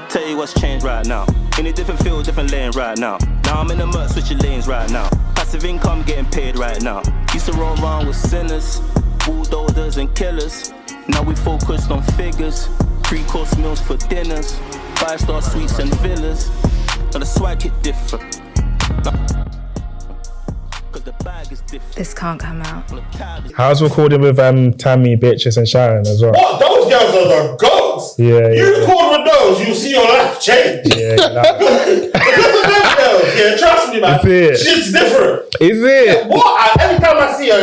Tell you what's changed right now. In a different field, different lane right now. Now I'm in the mud, switching lanes right now. Passive income getting paid right now. Used to roll around with sinners, bulldozers and killers. Now we focused on figures. 3-course meals for dinners. 5-star suites and villas. Now the swag hit different. Cause the bag is different. This can't come out. How's recording with Tammy, Beatrice and Sharon as well? What? Those girls are the goats. Yeah. You record with those, you'll see your life change. Yeah. Because of them girls, yeah, trust me, man. Shit's different. Is it? Yeah, what? Every time I see a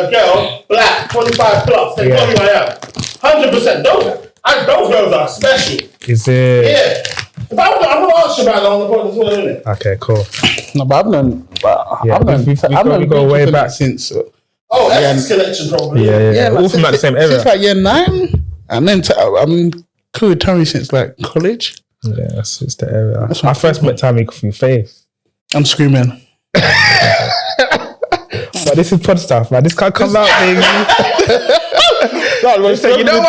girl, black, 25 plus, they know who I am. 100%. Those girls are special. Is it? Yeah. If I'm gonna ask you about that on the podcast as well, isn't it? Okay, cool. No, but I've known. We go way back since. Essence Collection probably. Yeah. All from like the same era. Since like year 9, and then I'm cool with Tammy since like college. Yeah, it's the era. I first met Tammy through Faith. I'm screaming. But this is pod stuff, man. This can't come out, baby. You know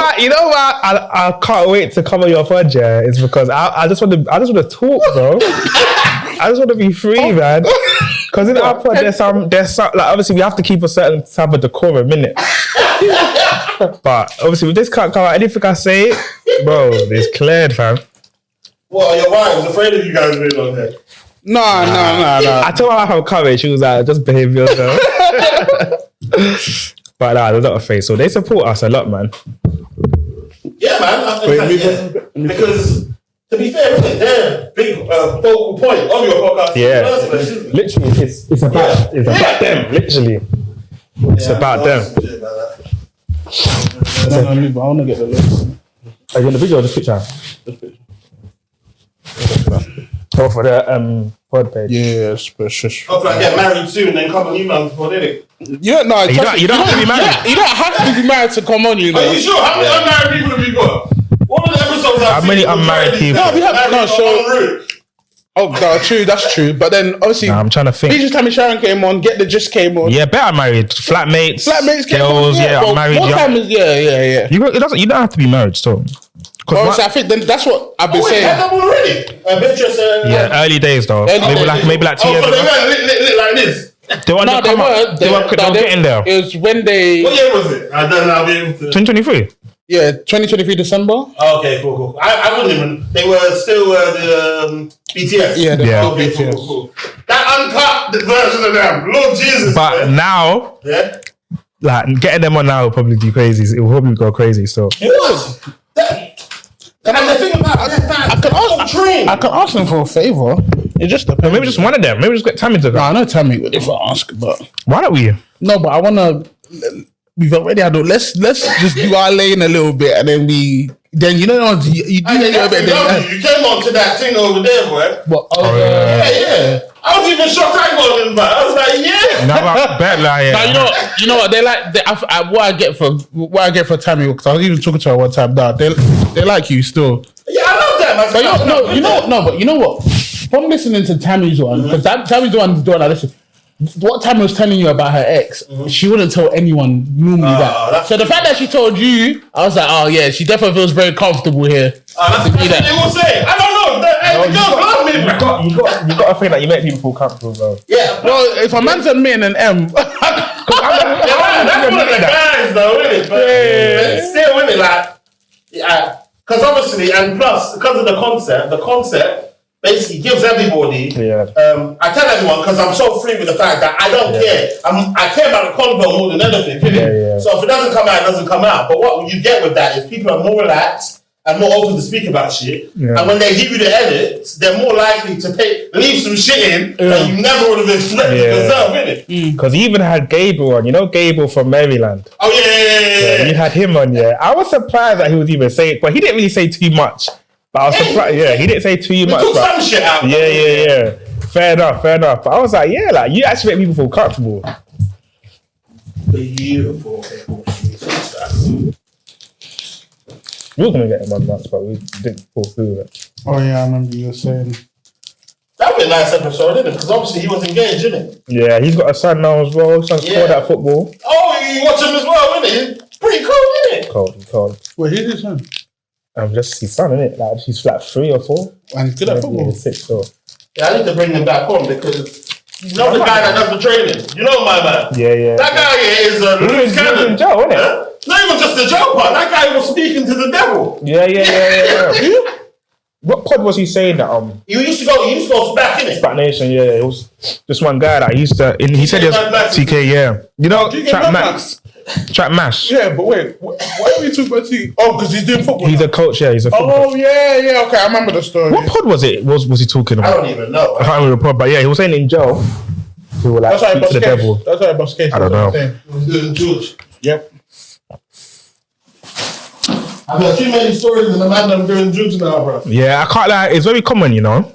what? I can't wait to come on your pod, yeah. It's because I just want to talk, bro. I just want to be free, man. Because in our pod, there's some like obviously we have to keep a certain type of decorum, innit? But obviously, if this can't come out, anything I say, bro, it's cleared, fam. What, your wife was afraid of you guys being on there? No. I told my wife I'm coming. She was like, just behave yourself. But they're not afraid. So they support us a lot, man. Yeah, man. Because, to be fair, they're a big focal point of your podcast. Yeah. Literally, it's about them. Literally. It's about them. I want to get the list. Are you on the video or the picture? This picture. Oh, for the pod page. Yeah, shush. Hopefully I get married soon, then come on you, man, before did it? You don't have to be married. You don't have to be married to come on, you know. Are you sure? How many unmarried people have you got? What are the episodes How many unmarried people? No, we have that's true. But then obviously, I'm trying to think. Beatrice, Tammy, Sharon came on. Get the Just came on. Yeah, better married. Flatmates came girls, on. I'm married. What time is yeah. You don't have to be married, so. I think then that's what I've been saying. Had them already. Beatrice, early days though. Maybe like 2 years ago. So they weren't lit like this. They were getting there. It was when they. What year was it? I don't know. 2023. Yeah, 2023 December. Oh, okay, cool. I wouldn't even. They were still the BTS. Yeah, BTS. Cool. That uncut version of them, Lord Jesus. But man. Now, like getting them on now will probably be crazy. It will probably go crazy. So it was. And the thing about I can ask them for a favor. It just depends. Maybe just one of them. Maybe just get Tammy to go. No, I know Tammy if I ask, but why don't we? No, but I wanna. We've already had. Let's just do our lane a little bit, and then you do a little bit. You came on to that thing over there, boy. What? Yeah. I was even shocked I got them back. I was like, yeah. No, I bet like Now, you know what they like. What I get for Tammy, because I was even talking to her one time. Now they like you still. Yeah, I love that. But you know what? From listening to Tammy's one, because Tammy's the one doing that. Listen. What Tammy was telling you about her ex, she wouldn't tell anyone normally that. So the fact that she told you, I was like, oh yeah, she definitely feels very comfortable here. That's what they will say. I don't know. The girls love me. You got to think that you make people feel comfortable, bro. Yeah, bro. If a man's a min and M, that's one of the guys, though, isn't it? But still, isn't it? Like, because obviously, and plus, because of the concept. Basically gives everybody. I tell everyone because I'm so free with the fact that I don't care. I care about the convo more than anything. So if it doesn't come out, it doesn't come out. But what you get with that is people are more relaxed and more open to speak about shit. And when they give you the edits, they're more likely to leave some shit in that you never would have expected yourself, innit? Because you even had Gable on. You know Gable from Maryland. Oh yeah. You had him on. I was surprised that he was even saying, but he didn't really say too much. But I was surprised. Yeah, he didn't say too much. Took some shit out. Yeah. Fair enough. But I was like, like you actually make people feel comfortable. Beautiful. We were gonna get him on once, but we didn't pull through with it. Oh yeah, I remember you were saying. That would be a nice episode, isn't it? Because obviously he was engaged, isn't it? Yeah, he's got a son now as well. His son's scored at football. Oh, you watch him as well, isn't it? Pretty cool, isn't it? Cold. Well, who's his son? Just his son, innit? Like he's like 3 or 4. And he's good at football. 6 so. Yeah, I need to bring him back on because you know the guy that does the training. You know my man. Yeah. That guy here is a loose cannon. Joe, isn't it? Huh? Not even just the Joe part. That guy was speaking to the devil. Yeah. What pod was he saying that? You used to go back in it. Back Nation, yeah. It was just one guy that he said it was TK, yeah. You know, Trap Max. Trap Mash. Yeah, but wait, why are we talking about TK? Oh, because he's doing football. He's a coach, yeah. He's a football. Oh, yeah. Okay, I remember the story. What pod was it? Was he talking about? I don't even know. I can't remember the pod, but yeah, he was saying in jail. He would like speak to the devil. That's why Boss Case. I don't know. He was doing George. Yep. I've got too many stories and the man I'm doing George now, bro. Yeah, I can't lie. It's very common, you know.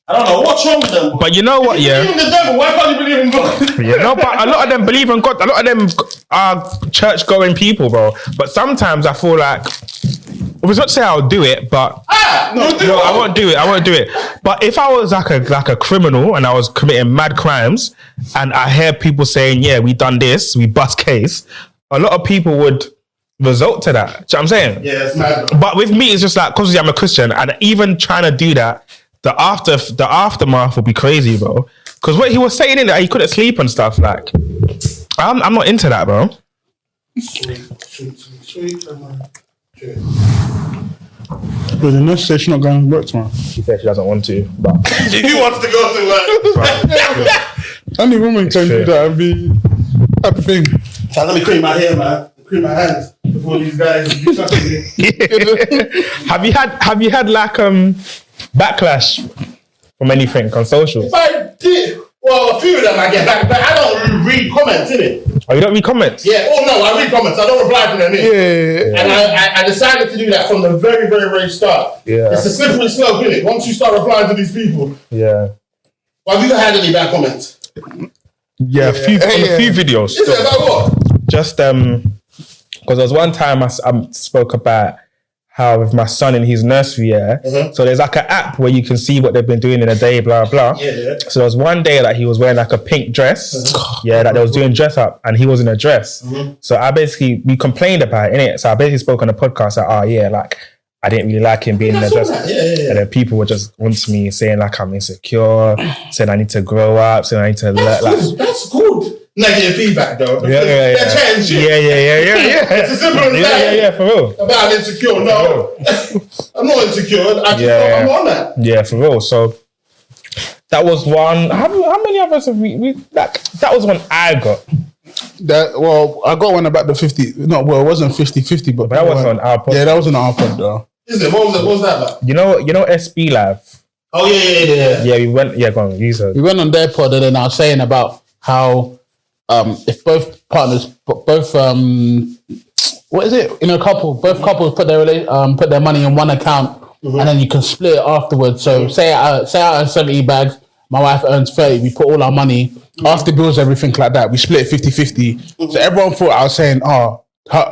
I don't know what's wrong with them. But you know what? Yeah. Believe in the devil. Why can't you believe in God? Yeah, no, but a lot of them believe in God. A lot of them are church-going people, bro. But sometimes I feel like, I was not to say I'll do it, but no, I won't do it. But if I was like a criminal and I was committing mad crimes, and I hear people saying, "Yeah, we done this, we bust case," a lot of people would result to that. Do you know what I'm saying? Yeah, it's mad. But with me, it's just like, because I'm a Christian, and even trying to do that, the aftermath will be crazy, bro. Because what he was saying in that he couldn't sleep and stuff, like, I'm not into that, bro. Sweet. But the nurse said she's not going to work tomorrow. She said she doesn't want to, but He wants to go to work. Only woman can do that and be at the thing. So let me cream my hair, man. Cream my hands before these guys be touching me. Have you had like backlash from anything on social? If I did, well, a few of them I get back, but I don't read comments, innit? Oh, you don't read comments? Yeah. Oh no, I read comments. I don't reply to them. Innit? Yeah. And I decided to do that from the very, very, very start. Yeah. It's a slippery slope, innit? Once you start replying to these people. Yeah. Well, have you had any bad comments? Yeah, a few videos. Is it about what? Just because there was one time I spoke about how with my son in his nursery, so there's like an app where you can see what they've been doing in a day, blah blah. Yeah. So there was one day that he was wearing like a pink dress, that they was doing dress up, and he was in a dress. So we complained about it, innit? So I basically spoke on a podcast like, like I didn't really like him being in a dress. Yeah. And then people were just onto me saying like I'm insecure, saying I need to grow up, saying I need to That's good. Negative feedback though. Yeah. They're chatting shit. Yeah. It's as simple as that. Yeah, for real. About I'm insecure. No. I'm not insecure. I just I'm on that. Yeah, for real. So that was one. How many others have we like? That was one I got. I got one about the 50. No, well, it wasn't 50-50, but that was on our pod. Yeah, that was on our pod though. Is it? What was that about? You know SB Live. Oh yeah. Yeah, we went. Yeah, go on. You said. We went on their pod and then I was saying about how if both partners, both what is it in a couple? Both couples put their money in one account and then you can split it afterwards. So say I earn 70 bags, my wife earns 30. We put all our money after bills, everything like that. We split 50-50. So everyone thought I was saying,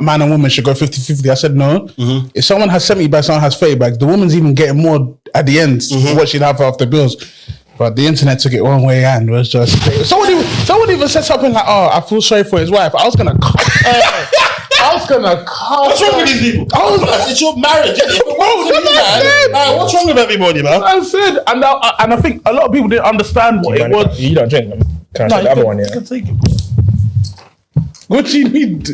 man and woman should go 50-50. I said no. If someone has 70 bags, someone has 30 bags, the woman's even getting more at the end what she'd have after bills. But the internet took it one way and was just someone even said something like, I feel sorry for his wife. I was gonna What's wrong with these people? It's your marriage. What's wrong with everybody, man? I said, and I think a lot of people didn't understand what it was. You don't drink them. Can I take the other one? You can take it. What do you need?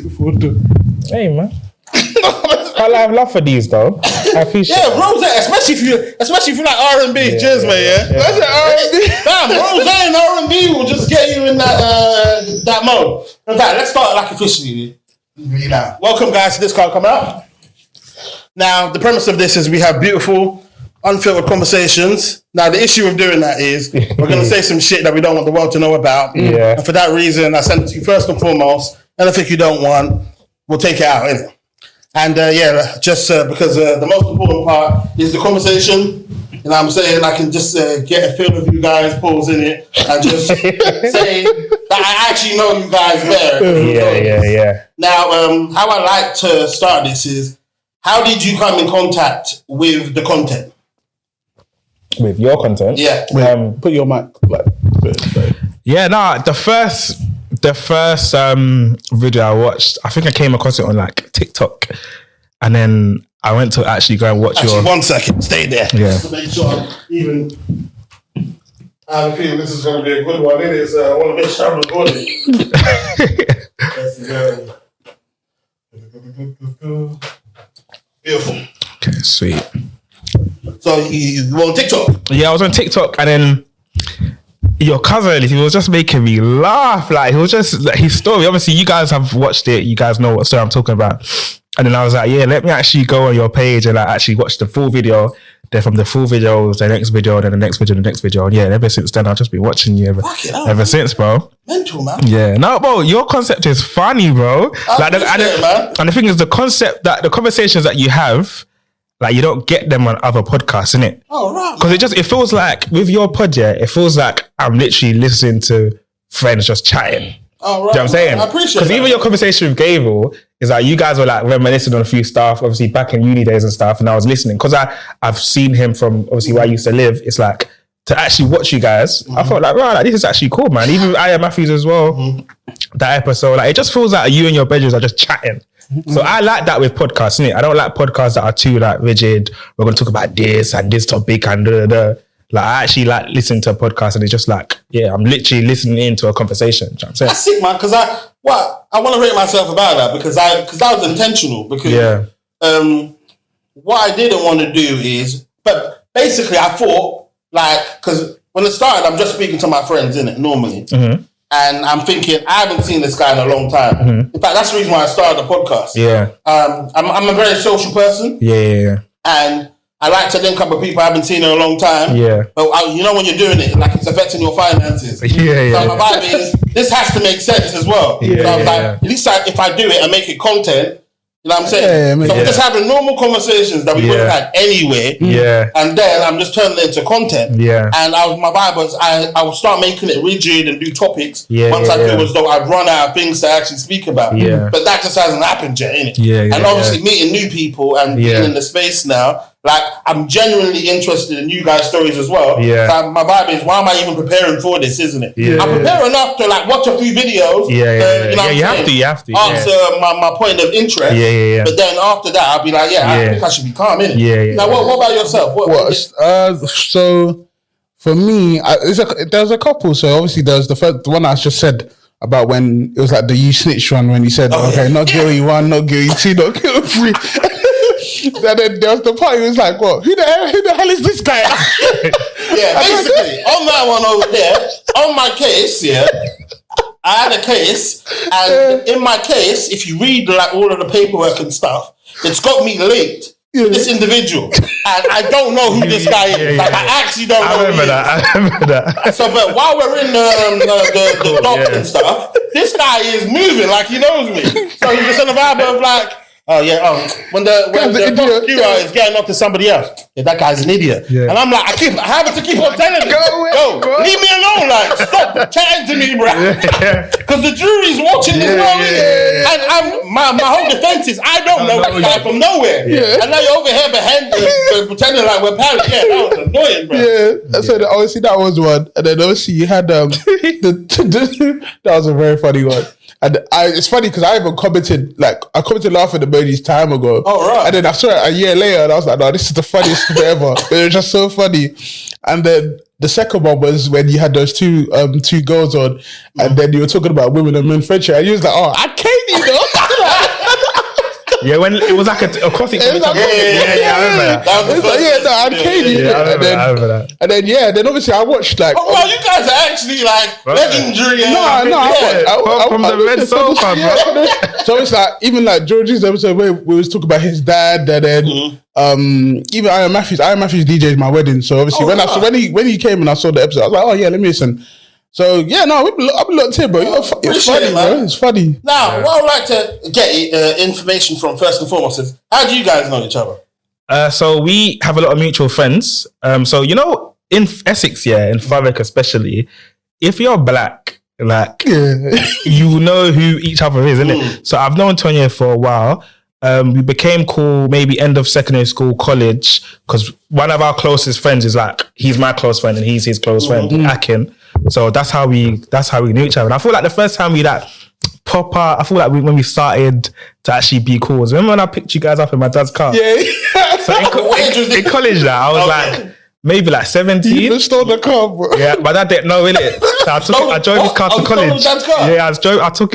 Hey, man. I have love for these though. I appreciate. Yeah, rose, especially if you like R&B. Cheers, man. Yeah. That's it, R&B. Damn, rose and R&B will just get you in that mode. In fact, let's start like officially. Now, welcome guys to This Can't Come Out. Now, the premise of this is we have beautiful, unfiltered conversations. Now, the issue of doing that is we're going to say some shit that we don't want the world to know about. Yeah. And for that reason, I send it to you first and foremost. Anything you don't want, we'll take it out, innit? And just because the most important part is the conversation. You know what I'm saying? I can just get a feel of you guys, pause in it, and just say that I actually know you guys better. Yeah. Now, how I like to start this is, how did you come in contact with the content? With your content? Yeah. Put your mic like. Yeah, the first video I watched, I think I came across it on like TikTok, and then I went to actually go and watch Actually, 1 second. Stay there. Yeah. Just to make sure I'm even... I have a feeling this is going to be a good one, innit? So I want to make sure I'm recording. Beautiful. Okay, sweet. So you were on TikTok? Yeah, I was on TikTok, and then your cousin, he was just making me laugh. Like, he was just like, his story. Obviously, you guys have watched it. You guys know what story I'm talking about. And then I was like, yeah, let me actually go on your page and like actually watch the full video. Then from the full video, the next video, then the next video, the next video. And yeah, ever since then, I've just been watching you ever since, bro. Mental, man. Yeah, no, bro, your concept is funny, bro. And the thing is, the conversations that you have, like, you don't get them on other podcasts, innit? Oh, right. Because it feels like, with your project, it feels like I'm literally listening to friends just chatting. Oh, right. Do you know what I'm saying? I appreciate Because even your conversation with Gable is like, you guys were like reminiscing on a few stuff, obviously back in uni days and stuff, and I was listening. Because I've seen him from obviously where I used to live. It's like, to actually watch you guys, I felt like, right, like, this is actually cool, man. Even with Aya Matthews as well, that episode, like, it just feels like you and your bedrooms are just chatting. So I like that with podcasts, innit? I don't like podcasts that are too like rigid. We're going to talk about this and this topic and da. Like, I actually like listening to a podcast and it's just like, yeah, I'm literally listening into a conversation. You know what I'm saying? That's sick, man. Because I want to rate myself about that because that was intentional. Because what I didn't want to do is, but basically I thought, like, because when it started, I'm just speaking to my friends, innit, normally. And I'm thinking, I haven't seen this guy in a long time. In fact, that's the reason why I started the podcast. Yeah. I'm a very social person. Yeah. And I like to link up with people I haven't seen in a long time. Yeah. But you know when you're doing it, like, it's affecting your finances. Yeah. So my vibe is, this has to make sense as well. So I was like, at least if I do it and make it content, you know what I'm saying? So we're just having normal conversations that we would have had anyway. Yeah. And then I'm just turning it into content. Yeah. And my vibe was, I will start making it rigid and do topics once I feel as though I've run out of things to actually speak about. Yeah. But that just hasn't happened yet, innit? Yeah. And obviously meeting new people and being in the space now, like, I'm genuinely interested in you guys' stories as well. Yeah. So my vibe is, why am I even preparing for this, isn't it? Yeah. I prepare enough to, like, watch a few videos. You have to. Answer my point of interest. Yeah. But then after that, I'll be like, I think I should be calm, innit? Yeah. Now, what about yourself? So for me, there's a couple. So obviously there's the one I just said about when it was like the you snitch one, when you said, not guilty 1, not guilty 2, not guilty 3. And then there was the part he was like, what? Who the hell is this guy? Basically, on that one over there, on my case, I had a case, and in my case, if you read like all of the paperwork and stuff, it's got me linked to this individual, and I don't know who this guy is. I actually don't know. I remember that. So, but while we're in the dock and stuff, this guy is moving like he knows me. So he's just in the vibe of like, when the prosecutor is getting up to somebody else, that guy's an idiot. And I'm like, I have to keep on telling him, leave me alone, like, stop chatting to me, bro. Because the jury's watching this movie. And my whole defense is, I don't know that guy from nowhere. And now you're over here pretending like we're pals. That was annoying, bro. So obviously that was one. And then obviously you had that was a very funny one. And it's funny because I even commented laughing emojis time ago. Oh, right. And then I saw it a year later and I was like, no, this is the funniest thing ever. It was just so funny. And then the second one was when you had those two girls on, and then you were talking about women and men friendship, and you was like, I can't, you know. Yeah, when it was like a crossing. I remember that. I remember that. And then obviously I watched like. Oh, well, you guys are actually like legendary. From the red sofa, bro. So it's like, even like George's episode where we was talking about his dad, and then even Aya Matthews DJ'd my wedding. So obviously when he came and I saw the episode, I was like, oh yeah, let me listen. So I'm looked in, bro. It's funny, bro. It's funny. Now, what I'd like to get information from first and foremost is, how do you guys know each other? So we have a lot of mutual friends. So you know, in Essex, in Thurrock especially, if you're black, like you know who each other is, innit? So I've known Tonye for a while. We became cool maybe end of secondary school, college, because one of our closest friends is like, he's my close friend and he's his close friend, Akin. So that's how we knew each other. And I feel like the first time we like proper. I feel like when we started to actually be cool. Remember when I picked you guys up in my dad's car? Yeah. So in college, I was like maybe like 17. You stole the car, bro. Yeah, but that didn't know, innit? So I drove his car to college. Yeah,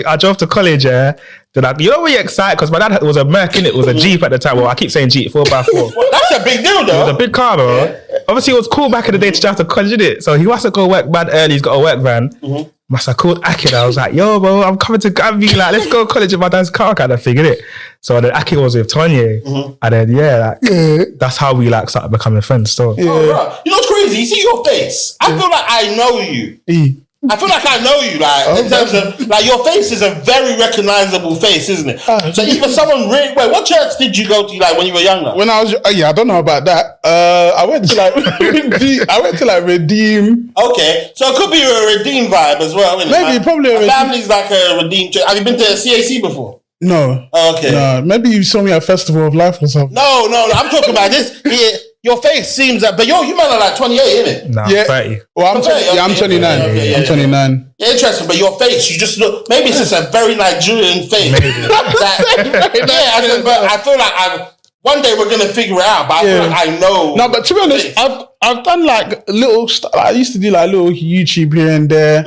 I drove to college, yeah. Then you know when you're excited because my dad was a Merc, innit? It was a Jeep at the time. Well, I keep saying Jeep, 4x4. Well, that's a big deal, though. It was a big car, bro. Yeah. Obviously, it was cool back in the day to drive to college, innit? So he wants to go work mad early. He's got a work van. Must have called Aki. I was like, yo, bro, I'm coming to grab you. Like, let's go to college in my dad's car kind of thing, innit? So then Aki was with Tonye. And then, that's how we like started becoming friends still. Yeah. Oh, bro. You know what's crazy? You see your face. I feel like I know you. I feel like I know you, like in terms of like your face is a very recognizable face, isn't it? So even someone wait, what church did you go to like when you were younger? When I was I don't know about that. I went to like Redeem. Okay, so it could be a Redeem vibe as well. Isn't Maybe it? probably my family's like a Redeem church. Have you been to CAC before? No. Okay. No. Maybe you saw me at Festival of Life or something. No. I'm talking about this. Your face seems like, but you man are like 28, innit? Nah, yeah. 30. Well, I'm 29. I'm 29. Yeah, interesting, but your face, you just look. Maybe it's just a very Nigerian face. Maybe. But I feel like one day we're gonna figure it out. But I feel like I know. No, but to be honest, I've done like little stuff. I used to do like little YouTube here and there,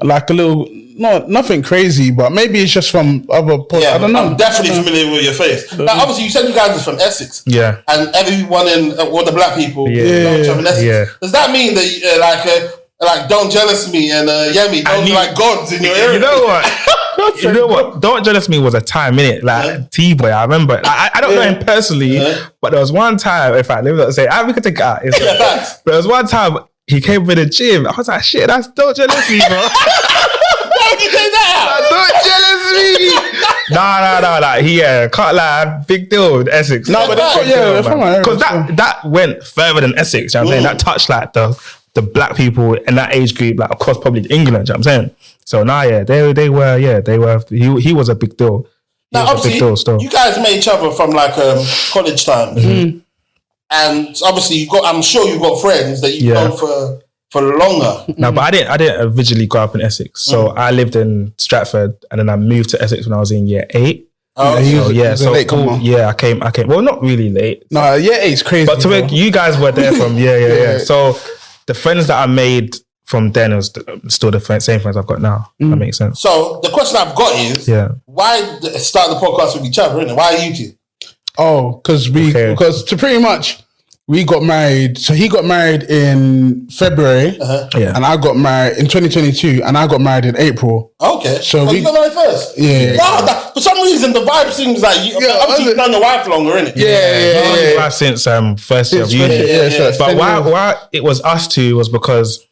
like a little. Nothing crazy, but maybe it's just from other podcasts. Yeah, I don't know. I'm definitely familiar with your face. Now, obviously, you said you guys are from Essex. Yeah. And everyone in all the black people know each other in Essex. Yeah. Does that mean that like Don't Jealous Me and Yemi, those are like gods in your area? You know what? Don't Jealous Me was a time, innit? Like T-Boy, I remember. I don't know him personally, but there was one time, in fact, let me not say, we could take it out. But there was one time he came with the gym. I was like, shit, that's Don't Jealous Me, bro. You say that? Don't jealous me. Nah. Like can't lie, big deal in Essex. No, but because that went further than Essex. You know what I'm saying that touched like the black people in that age group, like across probably England. You know what I'm saying. So they were. He was a big deal. Now, obviously, you guys met each other from like college time, and obviously I'm sure you got friends that you've known for longer. No, but I didn't originally grow up in Essex. So I lived in Stratford and then I moved to Essex when I was in year 8. Oh, late comer. I came. Well, not really late. No, year 8 is crazy. But you guys were there from So the friends that I made from then was still the same friends I've got now. That makes sense. So the question I've got is, why start the podcast with each other? Innit? Why are you two? Oh, because to pretty much. We got married. So he got married in February, and I got married in 2022, and I got married in April. Okay, so you got married first. Yeah. Wow, for some reason the vibe seems like obviously you've known your wife longer, innit? Yeah. Since first year of uni. But why it was us two was because.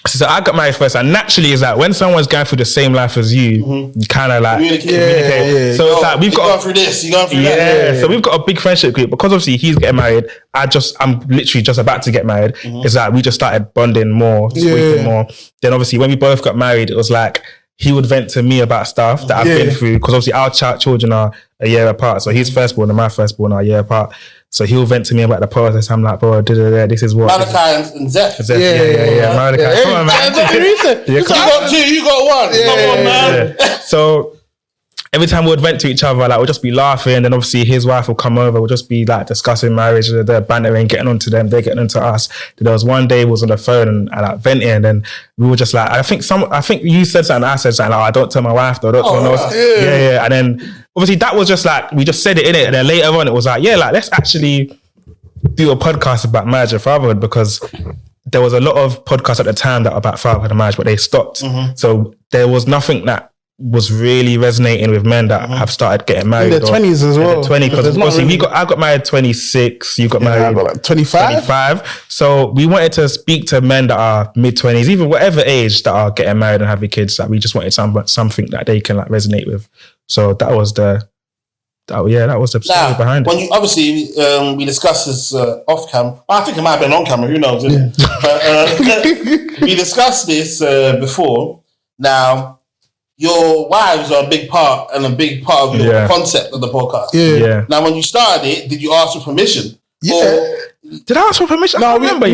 So I got married first, and naturally is that when someone's going through the same life as you, you kind of like communicate. So it's like we've got through this, you're going through that. So we've got a big friendship group because obviously he's getting married. I'm literally just about to get married. Is that we just started bonding more, speaking more. Then obviously when we both got married, it was like he would vent to me about stuff that I've been through because obviously our children are a year apart. So his firstborn and my firstborn are a year apart. So he'll vent to me about the process. I'm like, bro, this is what. Malachi and Zeph. Yeah. Malachi. Come on, man. You got 2, you got 1. Come on, man. So every time we would vent to each other, like we'll just be laughing. Then obviously his wife will come over. We'll just be like discussing marriage. They're bantering, getting onto them. They're getting onto us. Then there was one day we was on the phone and like venting. And then we were just like, I think you said something. I said something like, I don't tell my wife though. Don't tell no one else. Yeah. And then obviously that was just like, we just said it in it. And then later on it was like, let's actually do a podcast about marriage and fatherhood because there was a lot of podcasts at the time that were about fatherhood and marriage, but they stopped. So there was nothing that was really resonating with men that have started getting married. In their 20s as well. 20, because obviously I got married 26, you got married I got like 25. So we wanted to speak to men that are mid-20s, even whatever age, that are getting married and having kids, that we just wanted something that they can like resonate with. So that was the story behind it. When you obviously we discussed this off camera. I think it might have been on camera. Who knows? But we discussed this before. Now, your wives are a big part of your concept of the podcast. Yeah. Now, when you started it, did you ask for permission? Yeah. Did I ask for permission? I can't remember.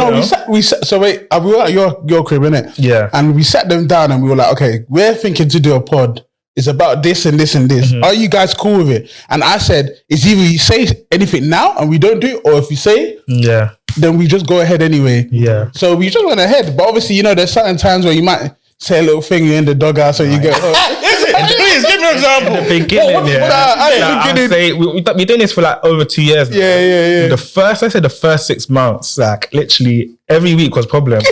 We sat. So wait, we were at your crib, innit? Yeah. And we sat them down and we were like, okay, we're thinking to do a pod It's about this and this and this. Are you guys cool with it? And I said, it's either you say anything now and we don't do it, or if you say it, then we just go ahead anyway. Yeah. So we just went ahead. But obviously, you know, there's certain times where you might say a little thing, you're in the doghouse, or you go, please give me an example. At the beginning, we're doing this for like over 2 years now. Yeah. The first 6 months, like literally every week was problem.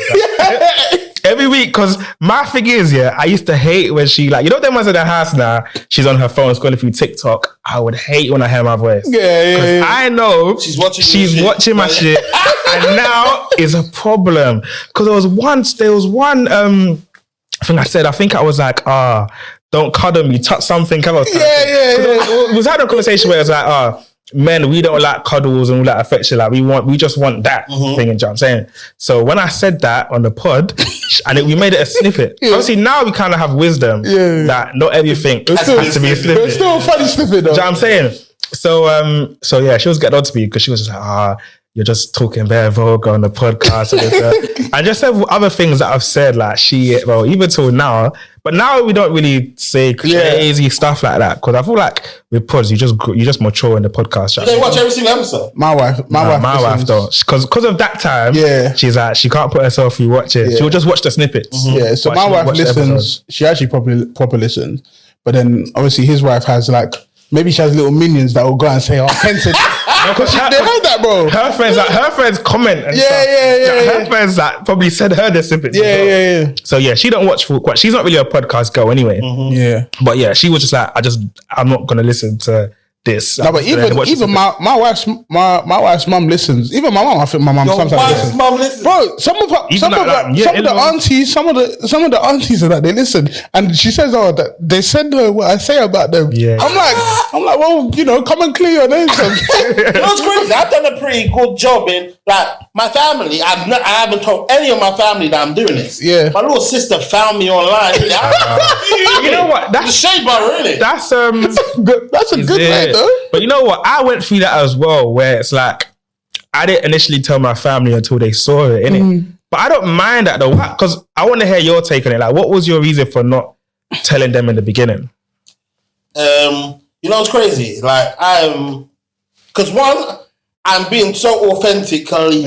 Every week, because my thing is, I used to hate when she, like, you know, them ones in the house now, she's on her phone scrolling through TikTok. I would hate when I hear my voice. Yeah. I know she's watching my shit, and now is a problem. Because there was one thing I said, I think I was like, don't cuddle me, touch something. We was having a conversation where it's like, men, we don't like cuddles and all that affection. Like we just want that thing. You know what I'm saying? So when I said that on the pod, and we made it a snippet. Obviously now we kind of have wisdom that not everything has to be a snippet. It's still a funny snippet though. Do you know what I'm saying? So yeah, she was getting on to me because she was just like, you're just talking very vulgar on the podcast. And just several other things that I've said, like shit, bro, even till now. But now we don't really say crazy stuff like that, because I feel like with pods, you just mature in the podcast. Do they watch every single episode? My wife don't, because of that time. She's like, she can't put herself through watching. She'll just watch the snippets. Yeah, so my wife listens. She actually proper listens, but then obviously his wife has like, maybe she has little minions that will go and say, Ken said. Because they heard that, bro. Her friends comment and stuff. Her friends that probably said her the snippets. Yeah. So yeah, she don't watch full. She's not really a podcast girl anyway. Yeah. But yeah, she was just like, I'm not gonna listen to this. No, but even my wife's mum listens. Even my mum, I think my mum sometimes listens. Mum listens. Bro, some of the aunties are that they listen, and she says, that they send her what I say about them. Yeah. I'm like, well, you know, come and clear your name. You know what's crazy? I've done a pretty good job in, like, my family. I haven't told any of my family that I'm doing this. Yeah. My little sister found me online. You know what? That's the shade bar, really. That's a good way, though. But you know what? I went through that as well, where it's like, I didn't initially tell my family until they saw it, innit? But I don't mind that though, because I want to hear your take on it. Like, what was your reason for not telling them in the beginning? You know, it's crazy. Like, because I'm being so authentically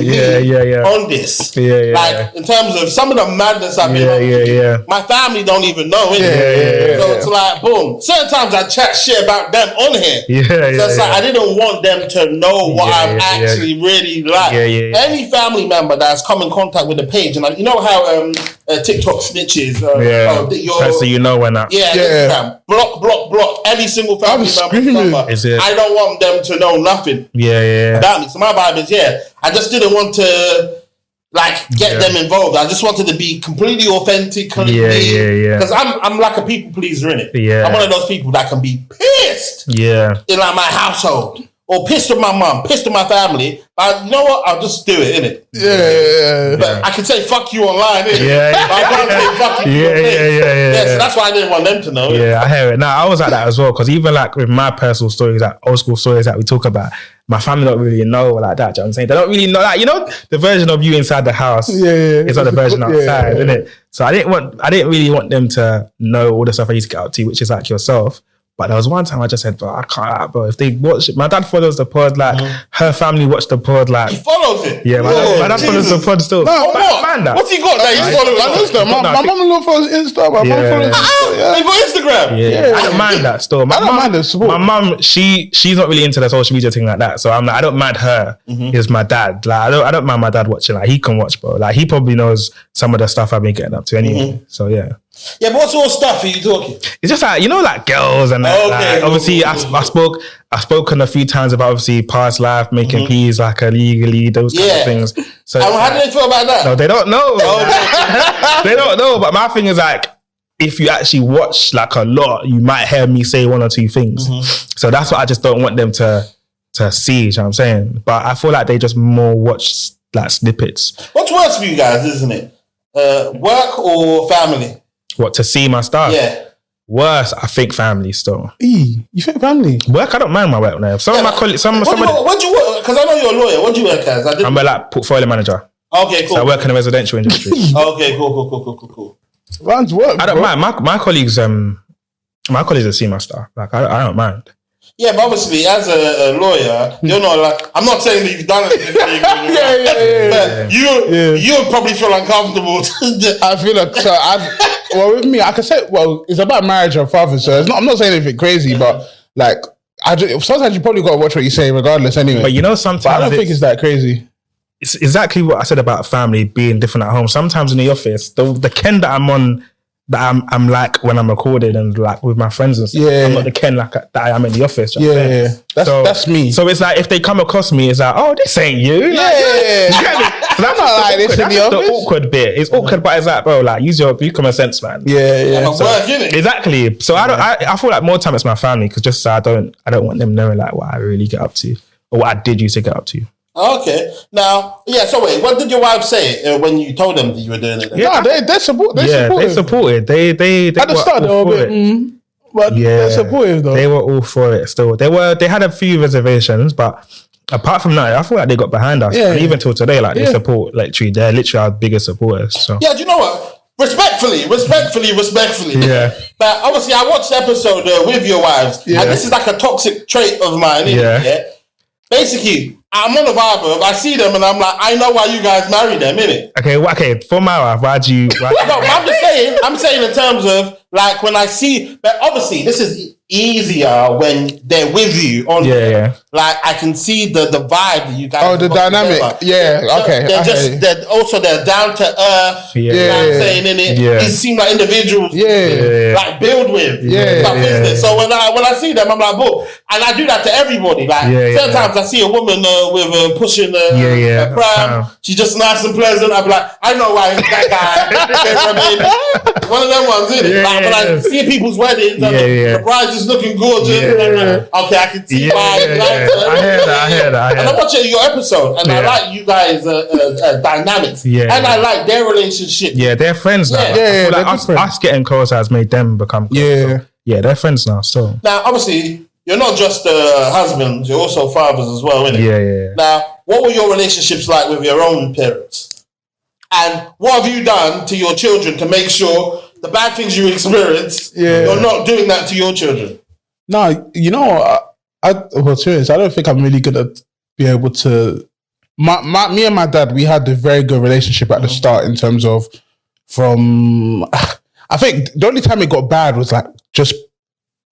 on this. Like, in terms of some of the madness I've been my family don't even know it. So it's like, boom. Certain times I chat shit about them on here. So it's like, I didn't want them to know what I'm actually really like. Any family member that's come in contact with the page, and you know how TikTok snitches. So you know when that. Instagram. Block. Any single family member. I don't want them to know nothing. About me. So my vibe is, I just didn't want to like get them involved. I just wanted to be completely authentic, because I'm like a people pleaser, innit? I'm one of those people that can be pissed in like my household, or pissed with my mum, pissed with my family. But you know what? I'll just do it, innit? But I can say fuck you online, innit? I can't say fuck you. So that's why I didn't want them to know. I hear it. Now I was like that as well, because even like with my personal stories, like old school stories that we talk about, my family don't really know like that. Do you know what I'm saying? They don't really know that. You know, the version of you inside the house is not the version outside, isn't it? So I didn't really want them to know all the stuff I used to get up to, which is like yourself. But there was one time I just said, bro, I can't, bro. If they watch it, my dad follows the pod, like her family watched the pod, like he follows it. Yeah, my dad follows the pod still. No, what's he got that he's following? I understand. My mum follows Insta. My mum follows Insta. They got Instagram. Yeah. I don't mind that still. I don't mind the support. My mum, she's not really into the social media thing like that. So I'm like, I don't mind her. Is my dad. Like I don't mind my dad watching. Like he can watch, bro. Like he probably knows some of the stuff I've been getting up to anyway. So yeah. Yeah, but what sort of stuff are you talking? It's just like, you know, like girls and that. Okay, obviously, I've spoken a few times about obviously past life, making peas like illegally, those kind of things. So how do they feel about that? No, they don't know. They don't know. But my thing is like, if you actually watch like a lot, you might hear me say one or two things. So that's what I just don't want them to see. You know what I'm saying? But I feel like they just more watch like snippets. What's worse for you guys, isn't it? Work or family? What, to see my stuff? Yeah. Worse, I think family still. You think family? Work, I don't mind my work now. Some of my colleagues, what do you work? Because I know you're a lawyer. What do you work as? I'm a like portfolio manager. Okay, cool. So I work in the residential industry. Okay, cool. Man's work. I don't mind. My colleagues, My colleagues have seen my stuff. Like, I don't mind. Yeah, but obviously, as a lawyer, you're not like. I'm not saying that you've done anything. But you would probably feel uncomfortable. I feel like well, with me, I can say, well, it's about marriage and father, so it's not. I'm not saying anything crazy, but like, sometimes you probably got to watch what you say, regardless. Anyway, but you know, sometimes I don't think it's that crazy. It's exactly what I said about family being different at home. Sometimes in the office, the Ken that I'm on, that I'm like when I'm recording and like with my friends and stuff. I'm not the Ken like that I am in the office. That's me. So it's like if they come across me, it's like, oh, this ain't you. So that's not like this in the office. The awkward bit. It's awkward, but it's like, bro, like use common sense, man. Exactly. So I feel like more time it's my family because just so I don't want them knowing like what I really get up to or what I did used to get up to. Okay. Now, so wait, what did your wife say when you told them that you were doing it? Yeah, they supported. They supported. They at the start they were a bit, but they're supportive though. They were all for it. Still, they had a few reservations, but apart from that, I feel like they got behind us. And even till today, like they support. Literally, they're literally our biggest supporters. So do you know what? Respectfully. Yeah. But obviously, I watched the episode with your wives, and this is like a toxic trait of mine. Basically, I'm on a vibe. I see them and I'm like, I know why you guys married them, innit? Okay. For my wife, why do you? No, I'm just saying. I'm saying in terms of like when I see. But obviously, this is easier when they're with you. Like I can see the vibe that you guys. Oh, the dynamic. Together. Okay. They're down to earth. You know what I'm saying, innit? These seem like individuals. Like build with. Business. So when I see them, I'm like, boom. And I do that to everybody. Like sometimes I see a woman with pushing a pram. She's just nice and pleasant. I'm like, I know why that guy. One of them ones, isn't it? Like when I see people's weddings, the bride just looking gorgeous. Okay, I can see why. I hear that. And I'm watching your episode, and I like you guys' dynamics, and I like their relationship. Yeah, they're friends now. Like us getting closer has made them become closer. They're friends now. So now, obviously, you're not just husbands; you're also fathers as well, isn't it? Yeah. Now, what were your relationships like with your own parents? And what have you done to your children to make sure the bad things you experience, you're not doing that to your children? No, you know, serious. I don't think I'm really gonna be able to. Me and my dad, we had a very good relationship at the start in terms of I think the only time it got bad was like just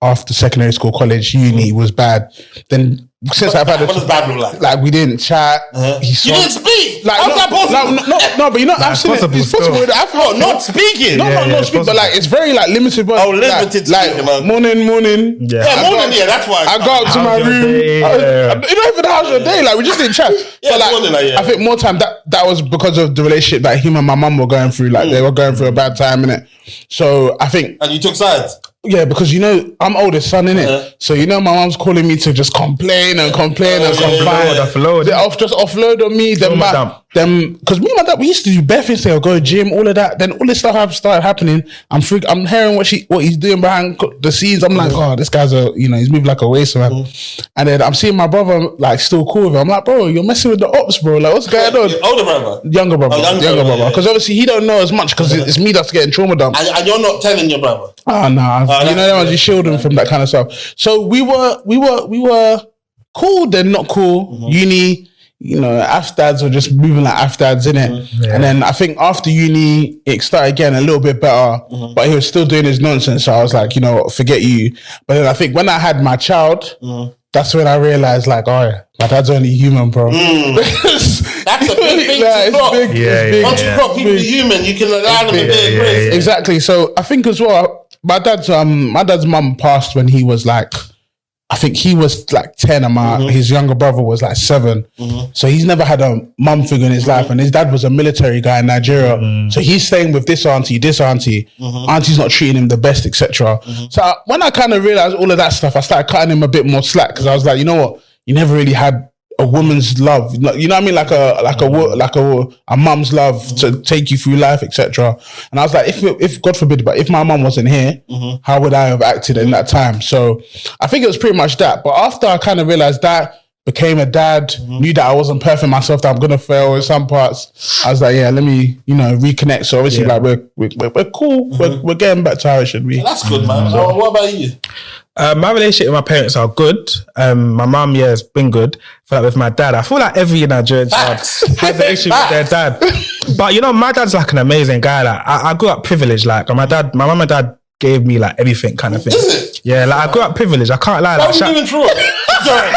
after secondary school, college, uni was bad. Then since I've had what does bad look like? Like we didn't chat. You didn't speak. Like how's that possible? No, but you know, I've seen it. It's possible. I've heard not speaking. Not speaking, but like it's very like limited. Limited. Like morning. Morning. That's why I go up to my room. You don't even how's your day? Like we just didn't chat. But like, I think more time that was because of the relationship that him and my mum were going through. Like they were going through a bad time, innit? So I think. And you took sides. Yeah, because you know I'm oldest son, innit? So you know my mom's calling me to just complain. Just offload on me. Because me and my dad, we used to do bare things. They'll go gym, all of that. Then all this stuff have started happening. I'm hearing what he's doing behind the scenes. I'm like, oh, this guy's he's moving like a waste man. And then I'm seeing my brother like still cool with him. I'm like, bro, you're messing with the ops, bro. Like, what's going on? Your older brother, younger brother. Because obviously he don't know as much because it's me that's getting trauma dumped. And you're not telling your brother. Oh no, you know that ones you shield them from that kind of stuff. So we were cool, then not cool. Uni. You know, AFDADs were just moving like AFDADs, innit? And then I think after uni, it started getting a little bit better, but he was still doing his nonsense. So I was like, you know what, forget you. But then I think when I had my child, that's when I realized, like, all right, my dad's only human, bro. That's a big thing to clock. Once you clock people are human, you can allow them to be embraced. Exactly. So I think as well, my dad's mum passed when he was like, I think he was like 10 and his younger brother was like 7. So he's never had a mum figure in his life, and his dad was a military guy in Nigeria. So he's staying with this auntie. Auntie's not treating him the best, etc. So when I kind of realized all of that stuff, I started cutting him a bit more slack because I was like, you know what? You never really had a woman's love, you know what I mean, like a mum's love to take you through life, etc. And I was like, if God forbid, but if my mum wasn't here, how would I have acted in that time? So I think it was pretty much that. But after I kind of realized that, became a dad, knew that I wasn't perfect myself, that I'm gonna fail in some parts. I was like, yeah, let me, reconnect. So obviously, like we're cool. We're getting back to how it should be. That's good, man. What about you? My relationship with my parents are good. My mum, has been good. I feel like with my dad, I feel like every Nigerian child has an issue with their dad. But my dad's like an amazing guy. Like I grew up privileged. Like my mum and dad gave me like everything kind of thing. Is it? Yeah, like I grew up privileged. I can't lie. Why was you doing through it? Sorry.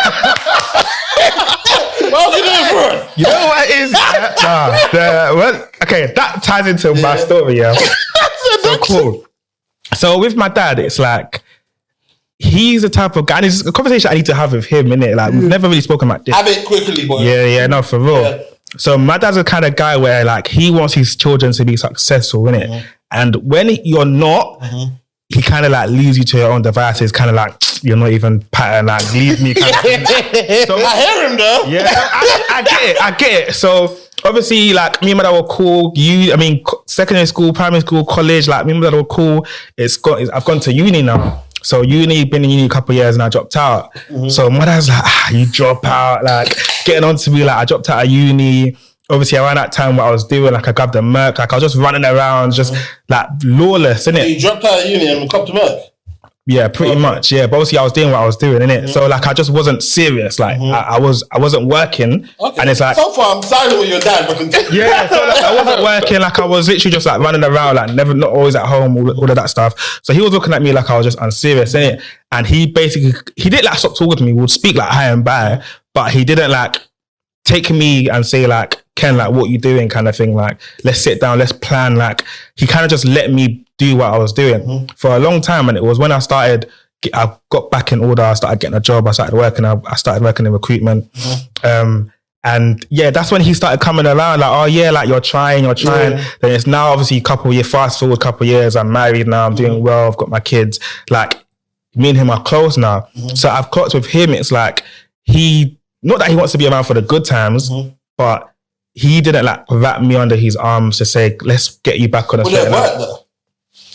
Why was you doing through it? You know what it is? Okay, that ties into my story, yeah. So cool. So with my dad, it's like, he's the type of guy, and it's a conversation I need to have with him, innit? Like, we've never really spoken about this. Have it quickly, boy. Yeah, no, for real. Yeah. So my dad's the kind of guy where, like, he wants his children to be successful, innit? And when you're not, he kind of like leaves you to your own devices, kind of like, you're not even pattern, like, leave me kind of thing. So I hear him though. Yeah, I get it. So obviously, like, me and my dad were cool. Secondary school, primary school, college, like, me and my dad were cool. I've gone to uni now. So been in uni a couple of years and I dropped out. So my dad's like, you drop out, like, getting on to me, like, I dropped out of uni. Obviously, around that time, what I was doing, like, I grabbed a Merc, like, I was just running around, just like lawless, innit? You dropped out of uni and copped a Merc? Yeah, pretty much. Yeah, but obviously, I was doing what I was doing, innit? So, like, I just wasn't serious. Like, I wasn't working, and it's like, so far I'm silent with your dad, but yeah, so like, I wasn't working. Like, I was literally just like running around, like not always at home, all of that stuff. So he was looking at me like I was just unserious, innit? And he didn't like stop talking to me. We would speak like hi and bye, but he didn't like take me and say like, Ken, like, what you doing, kind of thing. Like, let's sit down, let's plan. Like, he kind of just let me do what I was doing for a long time. And it was when I got back in order, I started getting a job, I started working in recruitment. And yeah, that's when he started coming around, like, oh yeah, like, you're trying. Then it's now obviously fast forward a couple of years, I'm married now, I'm doing well, I've got my kids. Like, me and him are close now. So I've clocked with him, it's like, not that he wants to be around for the good times, but he didn't like wrap me under his arms to say, let's get you back on the straight and narrow.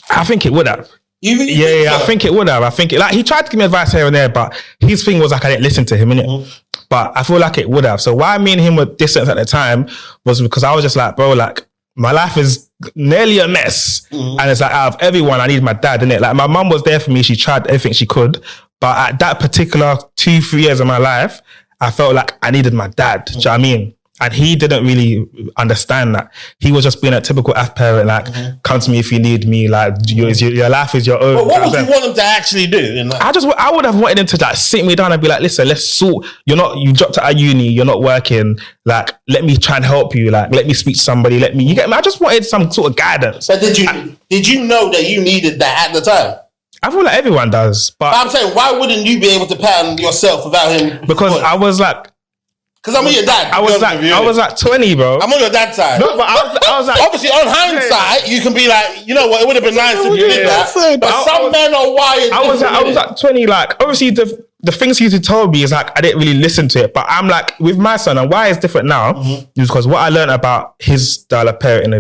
I think it would have. I think it would have. I think he tried to give me advice here and there, but his thing was like, I didn't listen to him, innit? But I feel like it would have. So why me and him were distant at the time was because I was just like, bro, like, my life is nearly a mess. And it's like, out of everyone, I need my dad, innit? Like, my mum was there for me. She tried everything she could. But at that particular 2-3 years of my life, I felt like I needed my dad. Do you know what I mean? And he didn't really understand that. He was just being a typical F parent, like, come to me if you need me, like, your life is your own. But what would you want him to actually do? I would have wanted him to like sit me down and be like, listen, let's sort, you dropped out of uni, you're not working, like, let me try and help you, like, let me speak to somebody, you get me? I just wanted some sort of guidance. But did you know that you needed that at the time? I feel like everyone does. But I'm saying, why wouldn't you be able to pattern yourself without him? Because I was like, because I'm on your dad. I was like 20, bro. I'm on your dad's side. No, but I was like, obviously, on hindsight, you can be like, you know what, it would have been nice if you did that. But some men are wired. I was like 20. Like, obviously, the things he told me is like, I didn't really listen to it. But I'm like, with my son, and why it's different now is because what I learned about his style of parenting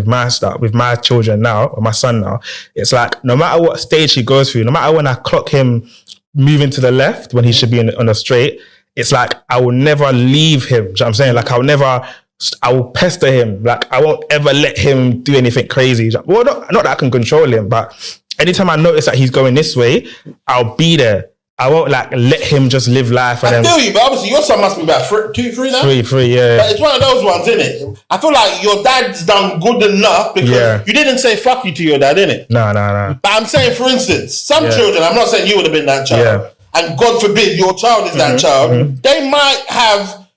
with my children now, or my son now, it's like, no matter what stage he goes through, no matter when I clock him moving to the left when he should be on the straight, it's like, I will never leave him. Do you know what I'm saying? Like, I will pester him. Like, I won't ever let him do anything crazy. Well, not that I can control him, but anytime I notice that he's going this way, I'll be there. I won't like let him just live life. I feel you, but obviously your son must be about 3 now? 3, yeah. But it's one of those ones, isn't it? I feel like your dad's done good enough because you didn't say fuck you to your dad, innit? No. But I'm saying, for instance, some children, I'm not saying you would have been that child, and God forbid your child is that child, they might have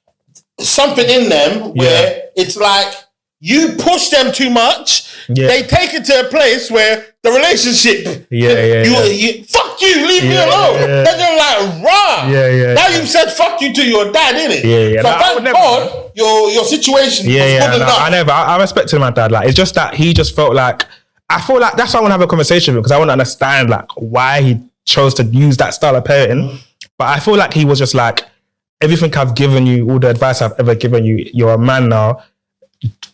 something in them where it's like you push them too much, they take it to a place where the relationship, you fuck you, leave me alone. Then they're like, rah. Now you've said fuck you to your dad, innit? So thank God your situation was good enough. I respected my dad. Like, it's just that he just felt like, I feel like that's why I want to have a conversation with, because I want to understand like why he chose to use that style of parenting. But I feel like he was just like, everything I've given you, all the advice I've ever given you, you're a man now.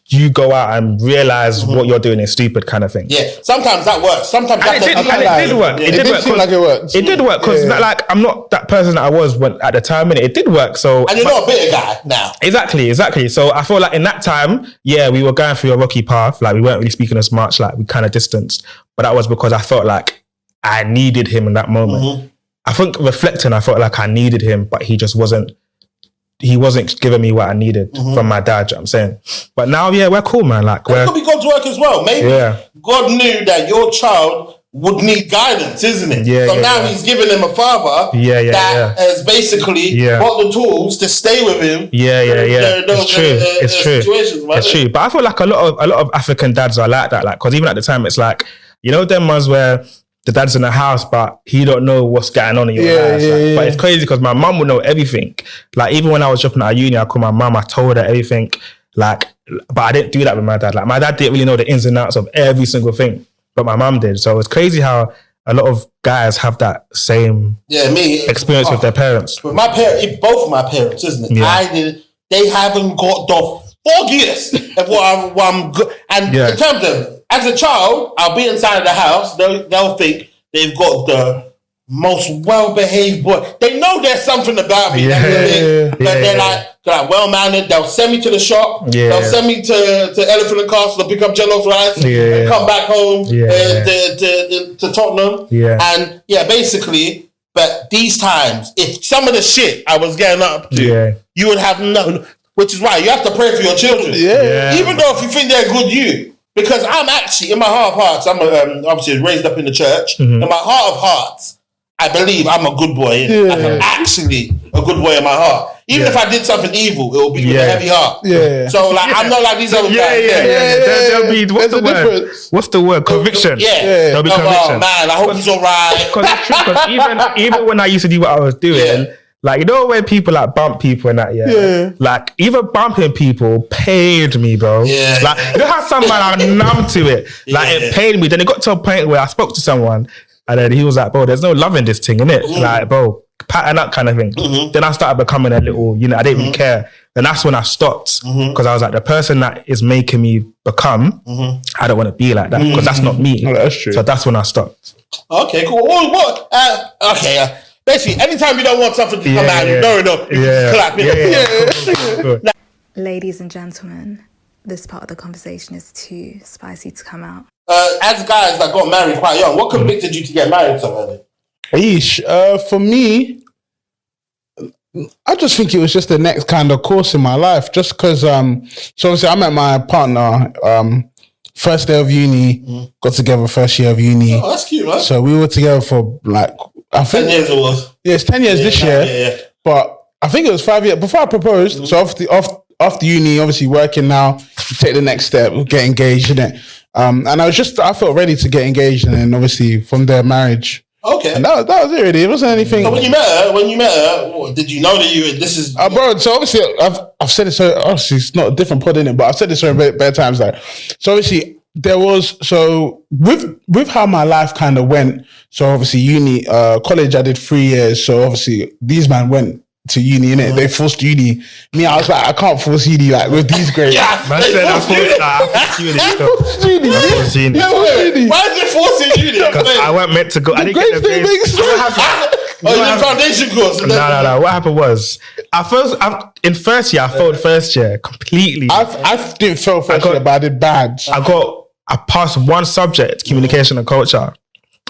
you go out and realize what you're doing is stupid kind of thing. Yeah, sometimes that works. Sometimes it did work. It did seem like it worked. It did work because like I'm not that person that I was when at the time, and it did work. So and you're not a bitter guy now. Exactly. So I feel like in that time, we were going through a rocky path. Like we weren't really speaking as much. Like we kind of distanced, but that was because I felt like I needed him in that moment. I think reflecting, I felt like I needed him, but he just wasn't. He wasn't giving me what I needed from my dad, you know what I'm saying? But now, we're cool, man. Like, that could be God's work as well. Maybe God knew that your child would need guidance, isn't it? So now he's giving him a father that has basically got the tools to stay with him. It's true. But I feel like a lot of African dads are like that. Like, because even at the time, it's like, them ones where the dad's in the house, but he don't know what's going on in your life. But it's crazy because my mum would know everything. Like, even when I was dropping out of uni, I called my mum, I told her everything. Like, but I didn't do that with my dad. Like, my dad didn't really know the ins and outs of every single thing, but my mum did. So it's crazy how a lot of guys have that same experience with their parents. With my parents, both of my parents, isn't it? They haven't got the foggiest of what I'm good. And in terms of, as a child, I'll be inside of the house. They'll think they've got the most well-behaved boy. They know there's something about me. They're like well-mannered. They'll send me to the shop. They'll send me to Elephant and Castle to pick up jollof rice and come back home to Tottenham. And basically, but these times, if some of the shit I was getting up to, you would have known. Which is why you have to pray for your children. Even though if you think they're good, because I'm actually, in my heart of hearts, I'm obviously raised up in the church. In my heart of hearts, I believe I'm a good boy. I'm actually a good boy in my heart. Even if I did something evil, it will be with a heavy heart. So like, I'm not like these other guys. There'll be, what's the word? Conviction. There'll be conviction. Oh man, I hope he's all right. Because even when I used to do what I was doing, like, when people like bump people and that, like even bumping people paid me, bro. Like, how some man are numb to it. Like, it paid me. Then it got to a point where I spoke to someone and then he was like, bro, there's no love in this thing, innit? Like, bro, pattern up kind of thing. Then I started becoming a little, I didn't even care. Then that's when I stopped because I was like, the person that is making me become, I don't want to be like that because that's not me. That's true. So that's when I stopped. Okay, cool. Basically, anytime you don't want something to come out, you know enough, you just clap it. Cool. Ladies and gentlemen, this part of the conversation is too spicy to come out. As guys that got married quite young, what convicted you to get married so early? For me, I just think it was just the next kind of course in my life. Just because, so obviously I met my partner first day of uni, got together first year of uni. Oh, that's cute, man. So we were together for like, I think 10 years it was. Yeah, it's 10 years this year. But I think it was 5 years before I proposed. So after uni, obviously working now, you take the next step, get engaged, innit? And I felt ready to get engaged, and then obviously from there, marriage. Okay. And that was it really. It wasn't anything. So when you met her, did you know that this is... bro, so obviously I've said it so, obviously it's not a different pod in it, but I've said it so many better times. Like, so obviously there was, so with how my life kind of went, so obviously uni, college I did 3 years, so obviously these man went to uni, innit? They forced uni. Me, I was like, I can't force uni like with these grades. Man said I forced uni. Why is it forcing uni? Because I wasn't meant to go. I didn't get the grades. You did foundation course. No. What happened was, in first year, I failed first year completely. I didn't fail first year, but I did bad. I passed one subject, communication and culture.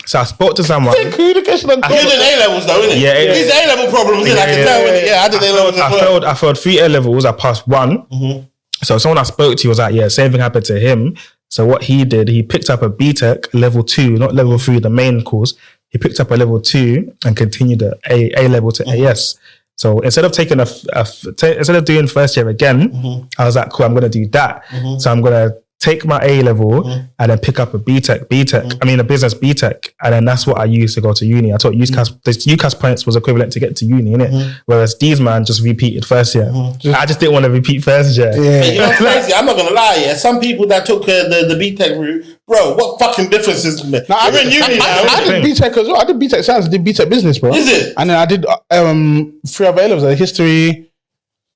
So I spoke to someone. Communication and culture. You did A-levels though, innit? Yeah, these A-level problems, I can tell. I did A-levels as well. I failed 3 A-levels, I passed 1. So someone I spoke to was like, same thing happened to him. So what he did, he picked up a BTEC level 2, not level 3, the main course. He picked up a level 2 and continued the A level to AS. So instead of taking instead of doing first year again, I was like, cool, I'm going to do that. So I'm going to take my A level and then pick up a BTEC. I mean, a business BTEC. And then that's what I used to go to uni. I thought the UCAS points was equivalent to get to uni, innit? Whereas these man just repeated first year. I just didn't want to repeat first year. You know, crazy. I'm not going to lie, some people that took the BTEC route, bro, what fucking difference is there? I did BTEC as well. I did BTEC science, I did BTEC business, bro. Is it? And then I did 3 other A-levels, like history,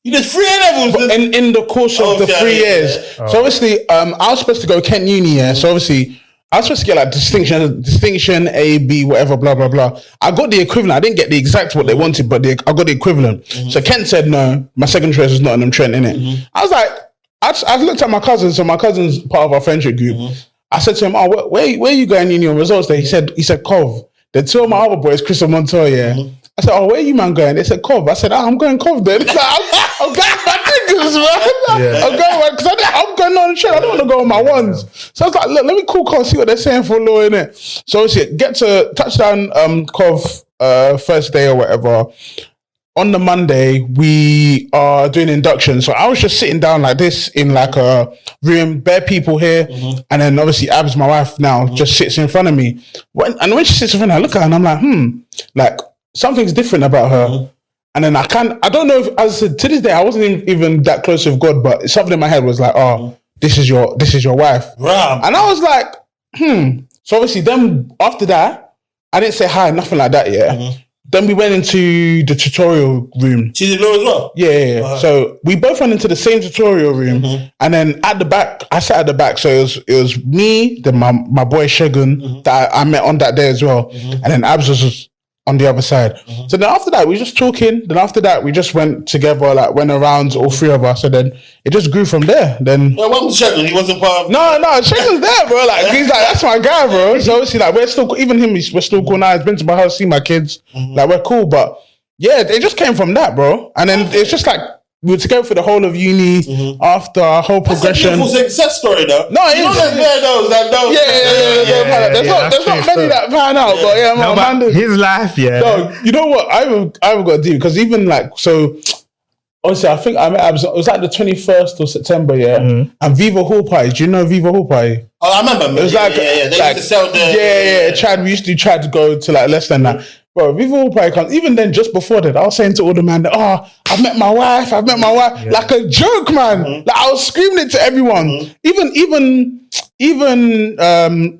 You did 3 A-levels in the course of the 3 years. Oh. So obviously, I was supposed to go Kent Uni, yeah. So obviously, I was supposed to get like distinction, A, B, whatever, blah, blah, blah. I got the equivalent. I didn't get the exact what they wanted, but I got the equivalent. So Kent said, no, my second choice is Nottingham Trent, innit? I was like, I looked at my cousin. So my cousin's part of our friendship group. I said to him, oh, where are you going uni on results day? He said, Cov. The 2 of my other boys, Chris and Montoya, yeah. I said, oh, where are you, man, going? They said, Cov. I said, I'm going Cov then. Like, I'm going my niggas, man. I'm going, because I'm going on the train. I don't want to go on my ones. So I was like, look, let me call Cov, see what they're saying for law, innit? So obviously, get to touchdown Cov first day or whatever. On the Monday, we are doing induction. So I was just sitting down like this in like a room, bare people here. And then obviously Abs, my wife now, just sits in front of me. When she sits in front of me, I look at her and I'm like, like something's different about her. And then I don't know if, as I said, to this day, I wasn't even that close with God, but something in my head was like, oh, this is your wife. Right. And I was like, So obviously then after that, I didn't say hi, nothing like that yet. Then we went into the tutorial room. She didn't know as well? Yeah. So we both went into the same tutorial room. And then at the back, I sat at the back. So it was me, then my boy Shegun that I met on that day as well. And then Abs was on the other side. So then after that, we just talking. Then after that, we just went together, like went around, all 3 of us. So then it just grew from there. Then what was Shegun? He wasn't part of... No, Shegun's there, bro. Like he's like, that's my guy, bro. So obviously, like we're still, even him, we're still cool now. He's been to my house, seen my kids. Like we're cool, but yeah, it just came from that, bro. And then it's just like we were together for the whole of uni after our whole progression. That's a beautiful success story, though. No, it is. There's not many that pan out, but yeah, man. His life, No, you know what? I haven't got to do, because even like, so obviously I think I met Abs, it was like the 21st of September, and Viva Hall Party. Do you know Viva Hall Party? Oh, I remember. It was They used to sell the... Chad, we used to try to go to like less than that. Bro, Viva Hall Party comes. Even then, just before that, I was saying to all the man, I've met my wife, like a joke, man. Like I was screaming it to everyone. Even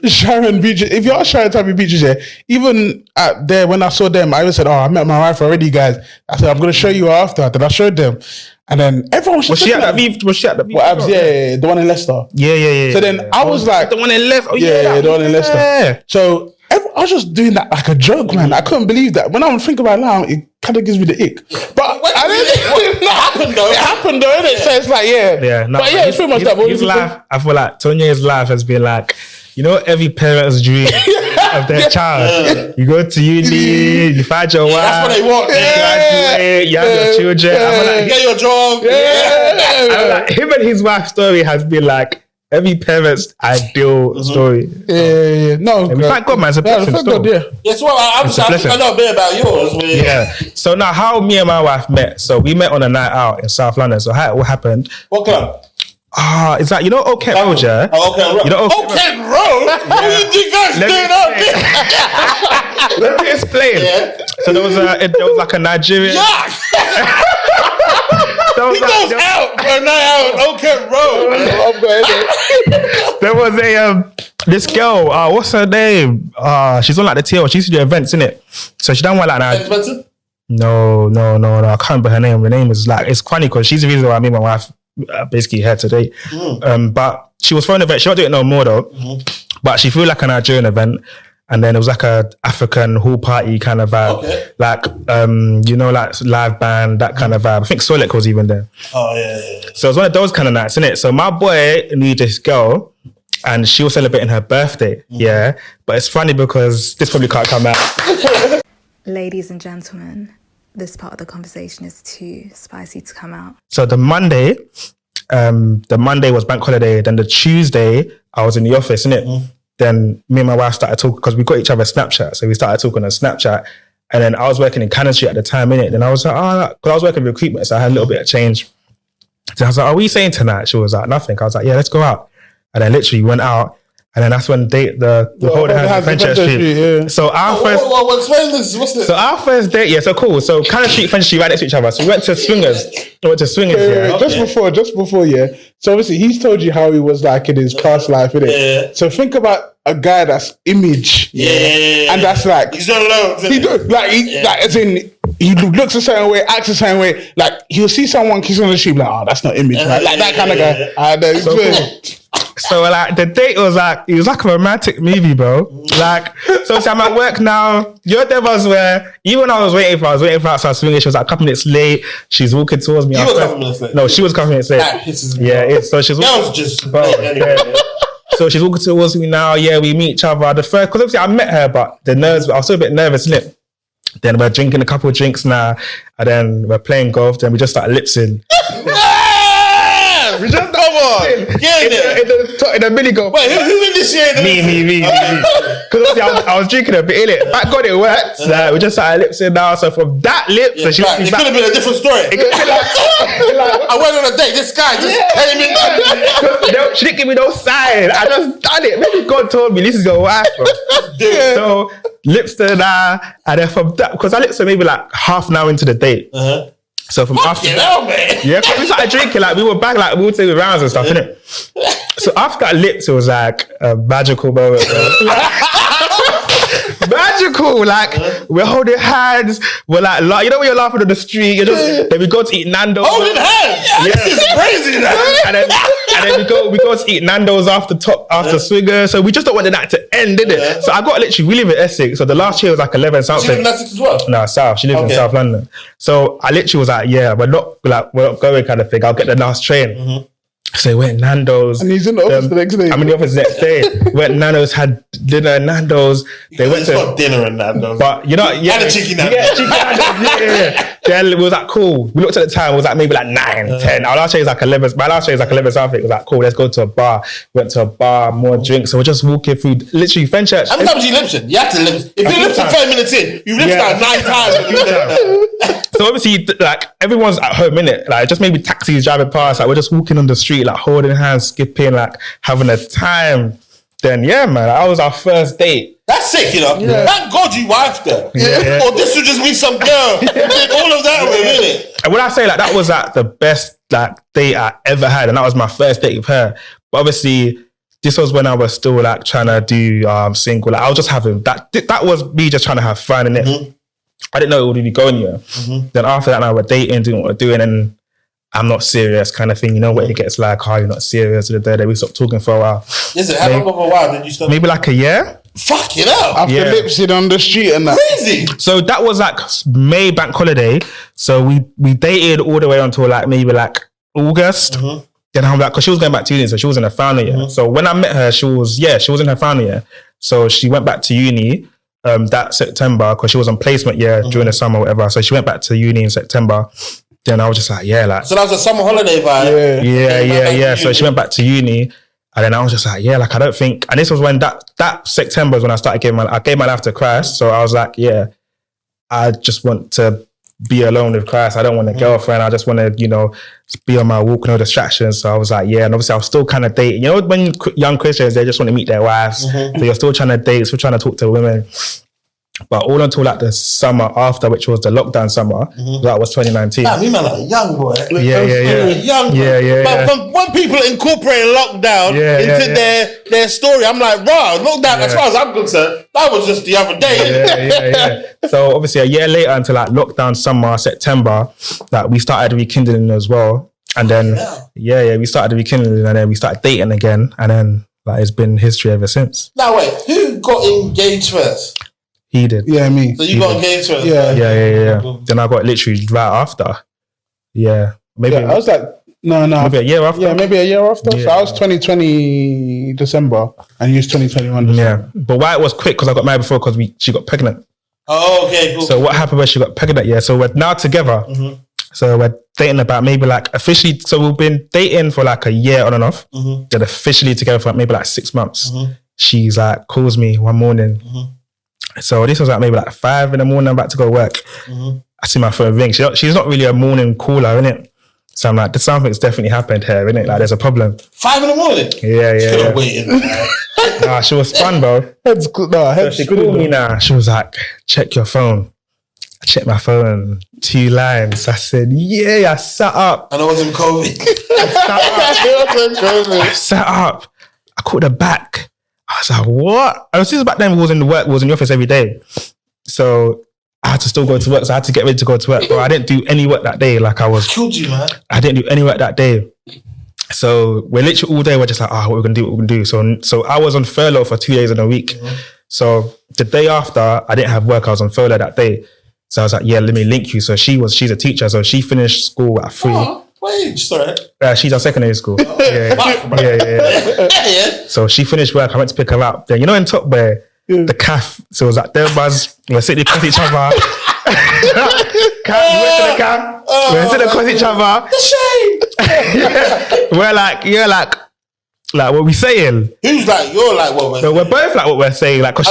Sharon Beaches, if you ask Sharon Tabby Beaches, even at there when I saw them, I even said, I met my wife already, guys. I said, I'm going to show you after. Then I showed them. And then everyone was she at the Viva? Was she at the Viva? Abs, the one in Leicester. Yeah. So then I was like... The one in Leicester? The one in Leicester. So... I was just doing that like a joke, man. I couldn't believe that. When I think about it now, it kind of gives me the ick. But I didn't. It happened though. It happened though, innit? So it's like, it's pretty much that. His life, I feel like Tonye's life has been like, you know, every parent's dream of their child. You go to uni, you find your wife. That's what they want. You graduate, you have your children. You get your job. I'm like, him and his wife's story has been like every parent's ideal story. No, we thank God, man. It's a blessing. Yes, well, I know a bit about yours. So now, how me and my wife met? So we met on a night out in South London. So how it all happened? What club? It's like, you know, Kent Road, yeah? Kent Road. You know, Kent Road? What you guys doing out there? Let me explain. So there was like a Nigerian. He goes out for a night out on Kent Road. There was this girl, what's her name? She's on like the TL. She used to do events, innit? So she done one like that. No, I can't remember her name. Her name is like, it's funny because she's the reason why me and my wife basically here today. But she was for an event. She won't do it no more though. But she threw like a Nigerian event. And then it was like a African hall party kind of vibe. Like, you know, like live band, that kind of vibe. I think Solek was even there. Oh, yeah. So it was one of those kind of nights, innit? So my boy knew this girl and she was celebrating her birthday. Yeah. But it's funny because this probably can't come out. Ladies and gentlemen, this part of the conversation is too spicy to come out. So the Monday was bank holiday. Then the Tuesday, I was in the office, innit? Then me and my wife started talking because we got each other Snapchat. So we started talking on Snapchat. And then I was working in Cannon Street at the time, innit? Then I was like, because I was working in recruitment, so I had a little bit of change. So I was like, are we saying tonight? She was like, nothing. I was like, yeah, let's go out. And then literally went out. And then that's when the whole has adventure street. So our first... explain this. What's this? So our first date, so cool. So Cannon Street, French Street, right next to each other. So we went to Swingers. Just before, So obviously he's told you how he was like in his past life, innit? Yeah. So think about a guy that's image. Yeah. And that's like... He's done loads. Like as in... he looks a certain way, acts a certain way. Like he'll see someone kissing on the street, like, oh, that's not image, right? Like that kind of guy. So cool. So like the date was like, it was like a romantic movie, bro. Like, so I'm at work now. There was where even when I was waiting for outside swinging, she was like a couple minutes late. She's walking towards me. You were a couple minutes late. No, she was a couple minutes late. That pisses me off. So she's that was just anyway. So she's walking towards me now. Yeah, we meet each other. The first, because obviously I met her, but the nerves, I was still a bit nervous, isn't it? Then we're drinking a couple of drinks now, and then we're playing golf. Then we just started lip-syncing. We just come on. In the mini golf. Wait, who initiated Me. Because obviously I was drinking a bit, innit? Back God, it worked. Like, we just started lip-syncing now. So from that lip, it could have been a different story. It could have been like, I went on a date. This guy just came in. She didn't give me no sign. I just done it. Maybe God told me this is your wife, bro. So lipstick now, and then from that, because I lipstick maybe like half an hour into the date. So from after man. Yeah, because we started drinking, like we were back, like we would take rounds and stuff, innit? So after that lips, it was like a magical moment, bro. Magical, like we're holding hands, we're like, you know when you're laughing on the street, you're just then we go to eat Nando's. Holding hands? Yeah. This is crazy now. And then we go to eat Nando's after Swinger. So we just don't want the night to end, did it? So I got literally, we live in Essex, so the last year was like 11 something. She live in Essex as well? No, South. She lives in South London. So I literally was like, yeah, we're not going kind of thing. I'll get the last train. So we went Nando's. And he's in the office the next day. I'm in the office the next day. Went Nando's, had dinner at Nando's. It's not dinner at Nando's. But you know, And a cheeky Nando's. Yeah, cheeky Nando's. Yeah. Then it was like, cool. We looked at the time, it was like maybe like 9, 10. Our last train is like 11. My last train is like 11 something. It was like, cool, let's go to a bar. Went to a bar, more drinks. So we're just walking through, literally, Fenchurch. How many times you lip-sync? You have to lip-sync. If you lip-sync 5 minutes in, you lip-sync 9 times. So obviously, like, everyone's at home, innit? Like, just maybe taxis driving past. Like, we're just walking on the street, like, holding hands, skipping, like, having a time. Then, yeah, man, that was our first date. That's sick, you know? Yeah. Thank God you wifed her. Yeah. Or this would just be some girl. All of that with, innit? And when I say, like, that was, like, the best, like, date I ever had. And that was my first date with her. But obviously, this was when I was still, like, trying to do single. Like, I was just having, that was me just trying to have fun, innit? I didn't know it would be going anywhere. Then after that, now we're dating, doing what we're doing, and I'm not serious kind of thing. You know what it gets like, you're not serious. Then we stopped talking for a while. Is it? How long of a while did you stop? Maybe like a year. Fuck it up. After lip-sync on the street and that. Crazy. So that was like May bank holiday. So we dated all the way until like maybe like August. Then I'm like, because she was going back to uni, so she was in her final year. So when I met her, she was in her final year. So she went back to uni that September because she was on placement year during the summer or whatever. So she went back to uni in September. Then I was just like, yeah, like. So that was a summer holiday vibe. Yeah. So she went back to uni. And then I was just like, yeah, like I don't think, and this was when that September was when I started gave my life to Christ. So I was like, yeah, I just want to be alone with Christ. I don't want a girlfriend. I just want to, be on my walk, no distractions. So I was like, yeah. And obviously I was still kind of dating. You know, when young Christians, they just want to meet their wives. So you're still trying to date, still trying to talk to women. But all until like the summer after, which was the lockdown summer, that was 2019. Damn, you man like a young boy. Yeah. Young boy. But when people incorporate lockdown into their story, I'm like, wow, lockdown, as far as I'm concerned, that was just the other day. So obviously a year later until like lockdown summer, September, that we started rekindling as well. And then, we started rekindling and then we started dating again. And then like it's been history ever since. Now wait, who got engaged first? He did. Yeah, me. So you got engaged first? Yeah. Then I got literally right after. Yeah. Maybe I was like, no. Maybe a year after? Yeah, maybe a year after. Yeah. So I was 2020 December and you was 2021 December. Yeah. But why it was quick, because I got married before because she got pregnant. Oh, okay, cool. So what happened when she got pregnant? So we're now together. So we're dating about maybe like officially, so we've been dating for like a year on and off. Then officially together for maybe like 6 months. She's like, calls me one morning. So this was like maybe like 5 in the morning, I'm about to go work. I see my phone ring. She's not really a morning caller, innit? So I'm like, something's definitely happened here, innit? Like there's a problem. 5 in the morning? Yeah. Waiting. Nah, she was fun, bro. Head's good. No, So she called me now. She was like, check your phone. I checked my phone, 2 lines. I said, yeah, I sat up. And it wasn't COVID. I sat up. I called her back. I was like, what? And since back then we was in the office every day. So I had to still go to work, so I had to get ready to go to work. Bro, I didn't do any work that day. Like killed you, man. I didn't do any work that day. So we're literally all day, we're just like, what we're gonna do. So I was on furlough for 2 days in a week. So the day after, I didn't have work, I was on furlough that day. So I was like, yeah, let me link you. So she's a teacher, so she finished school at 3. Wait, sorry. She's at secondary school. Yeah. So she finished work, I went to pick her up. Then, in Top where the calf, so it was like there was, we're sitting across each other. We went to the calf, we're sitting across each other. We're like, like what we saying? Who's like, you're like what we're saying? We're both like what we're saying. Like, cause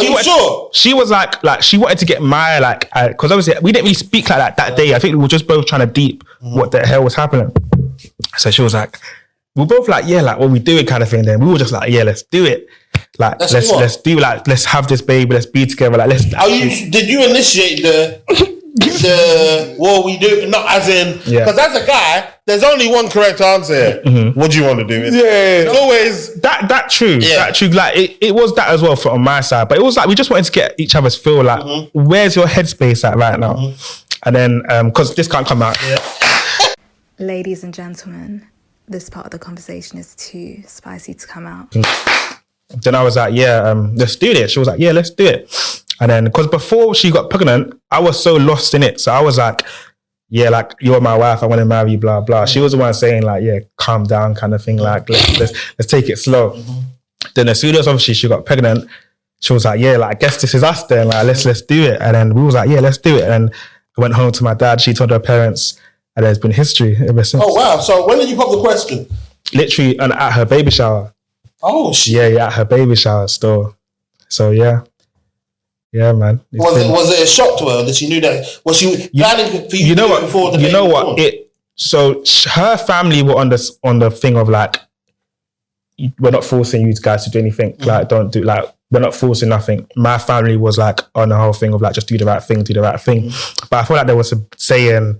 she was like she wanted to get married, like, cause obviously we didn't really speak like that day. I think we were just both trying to deep what the hell was happening. So she was like, we're both like, yeah, like what we doing kind of thing. Then we were just like, yeah, let's do it. Like, let's have this baby. Let's be together. Like, let's. Did you initiate the what we do? Not as in, because as a guy, there's only one correct answer here. What do you want to do? It's always that true. That true. Like it was that as well on my side, but it was like we just wanted to get each other's feel. Like, where's your headspace at right now? And then because this can't come out. Ladies and gentlemen, this part of the conversation is too spicy to come out. Then I was like, let's do this. She was like, yeah, let's do it. And then, because before she got pregnant, I was so lost in it. So I was like, yeah, like, you're my wife, I want to marry you, blah, blah. She was the one saying like, yeah, calm down kind of thing. Like, let's take it slow. Then as soon as obviously she got pregnant, she was like, yeah, like, I guess this is us then. Like, let's do it. And then we was like, yeah, let's do it. And I went home to my dad. She told her parents, and there's been history ever since. Oh, wow. So when did you pop the question? Literally at her baby shower. Oh, shit. Yeah, at her baby shower still. So, yeah, man. Was it a shock to her that she knew that? Was she planning for you to do it before the baby? You know what? So her family were on the thing of like, we're not forcing you guys to do anything. Like, don't do, like, we're not forcing nothing. My family was like on the whole thing of like, just do the right thing. But I feel like there was a saying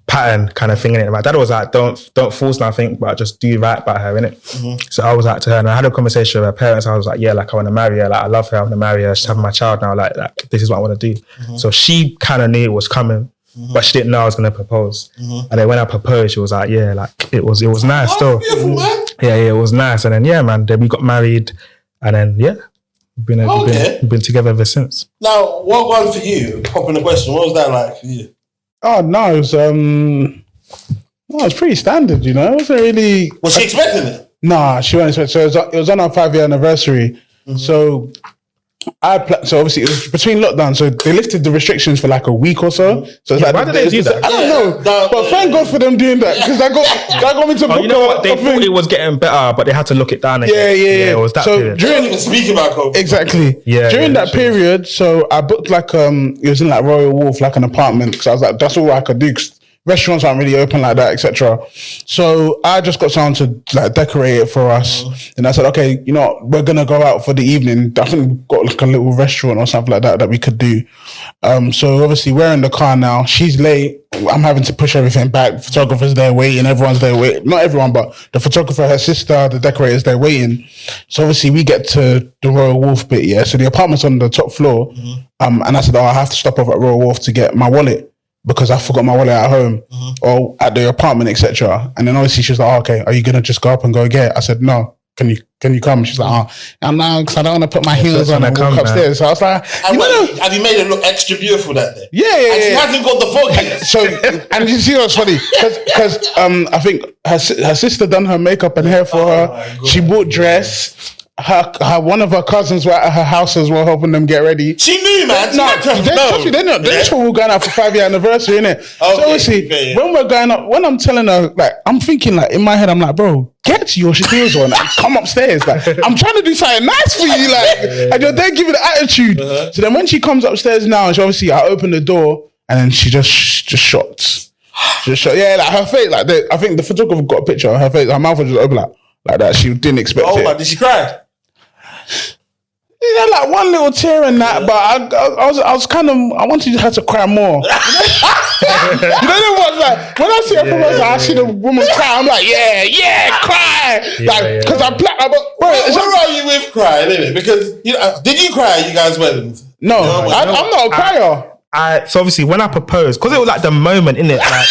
pattern kind of thing in it. My dad was like, don't force nothing, but just do right by her, innit? So I was like to her, and I had a conversation with her parents. I was like, yeah, like, I want to marry her. Like, I love her. I want to marry her. She's having my child now. Like, this is what I want to do. So she kind of knew it was coming, but she didn't know I was going to propose. And then when I proposed, she was like, yeah, like, it was nice still. Beautiful, man. Yeah, it was nice. And then, yeah, man, then we got married, and then, yeah, we've been together ever since. Now, what one for you? Popping the question, what was that like for you? Oh no, it was pretty standard, It wasn't really. Was she expecting it? Nah, she wasn't expecting. So it was on our 5-year anniversary. So so obviously it was between lockdown, so they lifted the restrictions for like a week or so. So it's like, why did they do that? I don't know, but thank God for them doing that, because that got me to. You know what? They thought it was getting better, but they had to lock it down again. Yeah. It was that so period. During speaking about COVID, exactly. During that period, so I booked like it was in like Royal Wharf, like an apartment, because I was like, that's all I could do, because restaurants aren't really open like that, etc. So I just got someone to like decorate it for us, and I said, okay, we're gonna go out for the evening. I think we've got like a little restaurant or something like that we could do. So obviously we're in the car now. She's late. I'm having to push everything back. The photographer's there waiting. Everyone's there waiting. Not everyone, but the photographer, her sister, the decorators, they're waiting. So obviously we get to the Royal Wharf bit. Yeah. So the apartment's on the top floor. And I said, I have to stop off at Royal Wharf to get my wallet, because I forgot my wallet at home or at the apartment, etc. And then obviously she was like, okay, are you gonna just go up and go get it? I said, no. Can you come? She's like, I'm not, because I don't want to put my heels on and walk upstairs. So I was like, have you made it look extra beautiful that day? Yeah. And she hasn't got the focus. So, and you see what's funny? Because I think her sister done her makeup and hair for her. She bought dress. Her one of her cousins were at her house as well, helping them get ready. She knew, man. They know. That's what we're going out for 5-year anniversary, innit? Okay, so obviously, when we're going up, when I'm telling her, like, I'm thinking, like, in my head, I'm like, bro, get your heels on and come upstairs. Like, I'm trying to do something nice for you, like, and you're there giving the attitude. So then when she comes upstairs now, obviously, I open the door, and then she just shot. Yeah, like her face, like, I think the photographer got a picture of her face. Her mouth was just open like that. She didn't expect it. Oh, man, did she cry? Yeah, like one little tear in that, but I was kind of, I wanted her to cry more. You know what? Like, when I see a proposal, I see the woman cry. I'm like, yeah, cry, like, because I'm black. Where are you with crying? Innit? Because did you cry at you guys' weddings? No, I'm not a crier. so obviously when I proposed, because it was like the moment, innit? Like,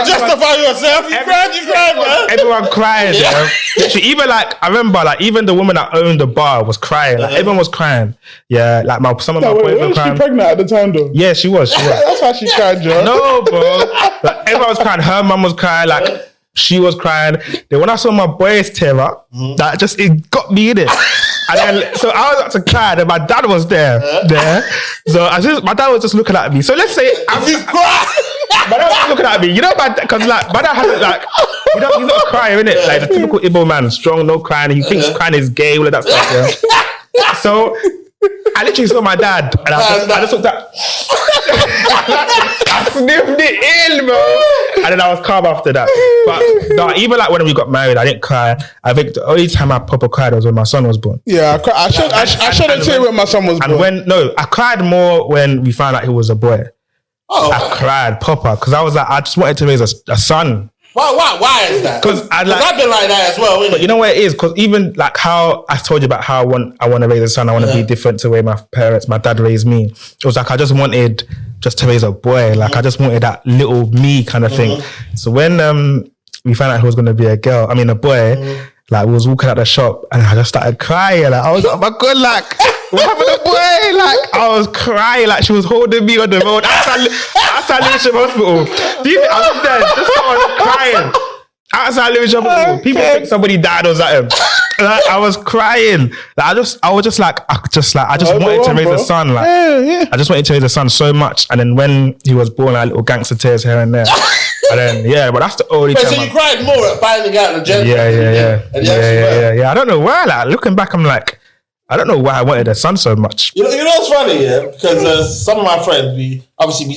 justify yourself. You cried, man. Everyone cried. Yeah. Literally, even like I remember, like even the woman that owned the bar was crying. Like everyone was crying. Yeah, like some of my boys were Was crying. she pregnant at the time though? Yeah, she was. That's why she cried, Joe. No, bro. Like everyone was crying. Her mum was crying. Like she was crying. Then when I saw my boys tear up, that just it got me in it. And then, so I was about to cry, and my dad was there. So my dad was just looking at me. So let's say You cry. my dad was looking at me. You know, because like my dad hasn't like, he's not a crier, innit? Like the typical Igbo man, strong, no crying. He thinks crying is gay, all of that stuff. Yeah. So I literally saw my dad, and I just looked at. I sniffed it in, bro. And then I was calm after that. But no, even like when we got married, I didn't cry. I think the only time I proper cried was when my son was born. Yeah, I shouldn't say when my son was born. I cried more when we found out he was a boy. Oh, I cried proper because I was like, I just wanted to raise a son. Why is that? Because I've been like that as well. But you know what it is? Because even like how I told you about how I want to raise a son, I want to be different to the way my dad raised me. It was like I just wanted to raise a boy. Like I just wanted that little me kind of thing. So when we found out he was going to be a boy, like we was walking out the shop and I just started crying. Like I was like, oh my God, like what happened to the boy? Like I was crying, like she was holding me on the road outside Lewisham Hospital. Do you think I was there? Just someone crying outside Lewisham Hospital. People think somebody died or something. Like, I was crying. Like I just wanted to raise a son. Like I just wanted to raise a son so much. And then when he was born, like little gangster tears here and there. And then but that's the only time. So you cried more at finding out the gender. Yeah. I don't know why. Like looking back, I'm like, I don't know why I wanted a son so much. You know what's funny, yeah? Because some of my friends, we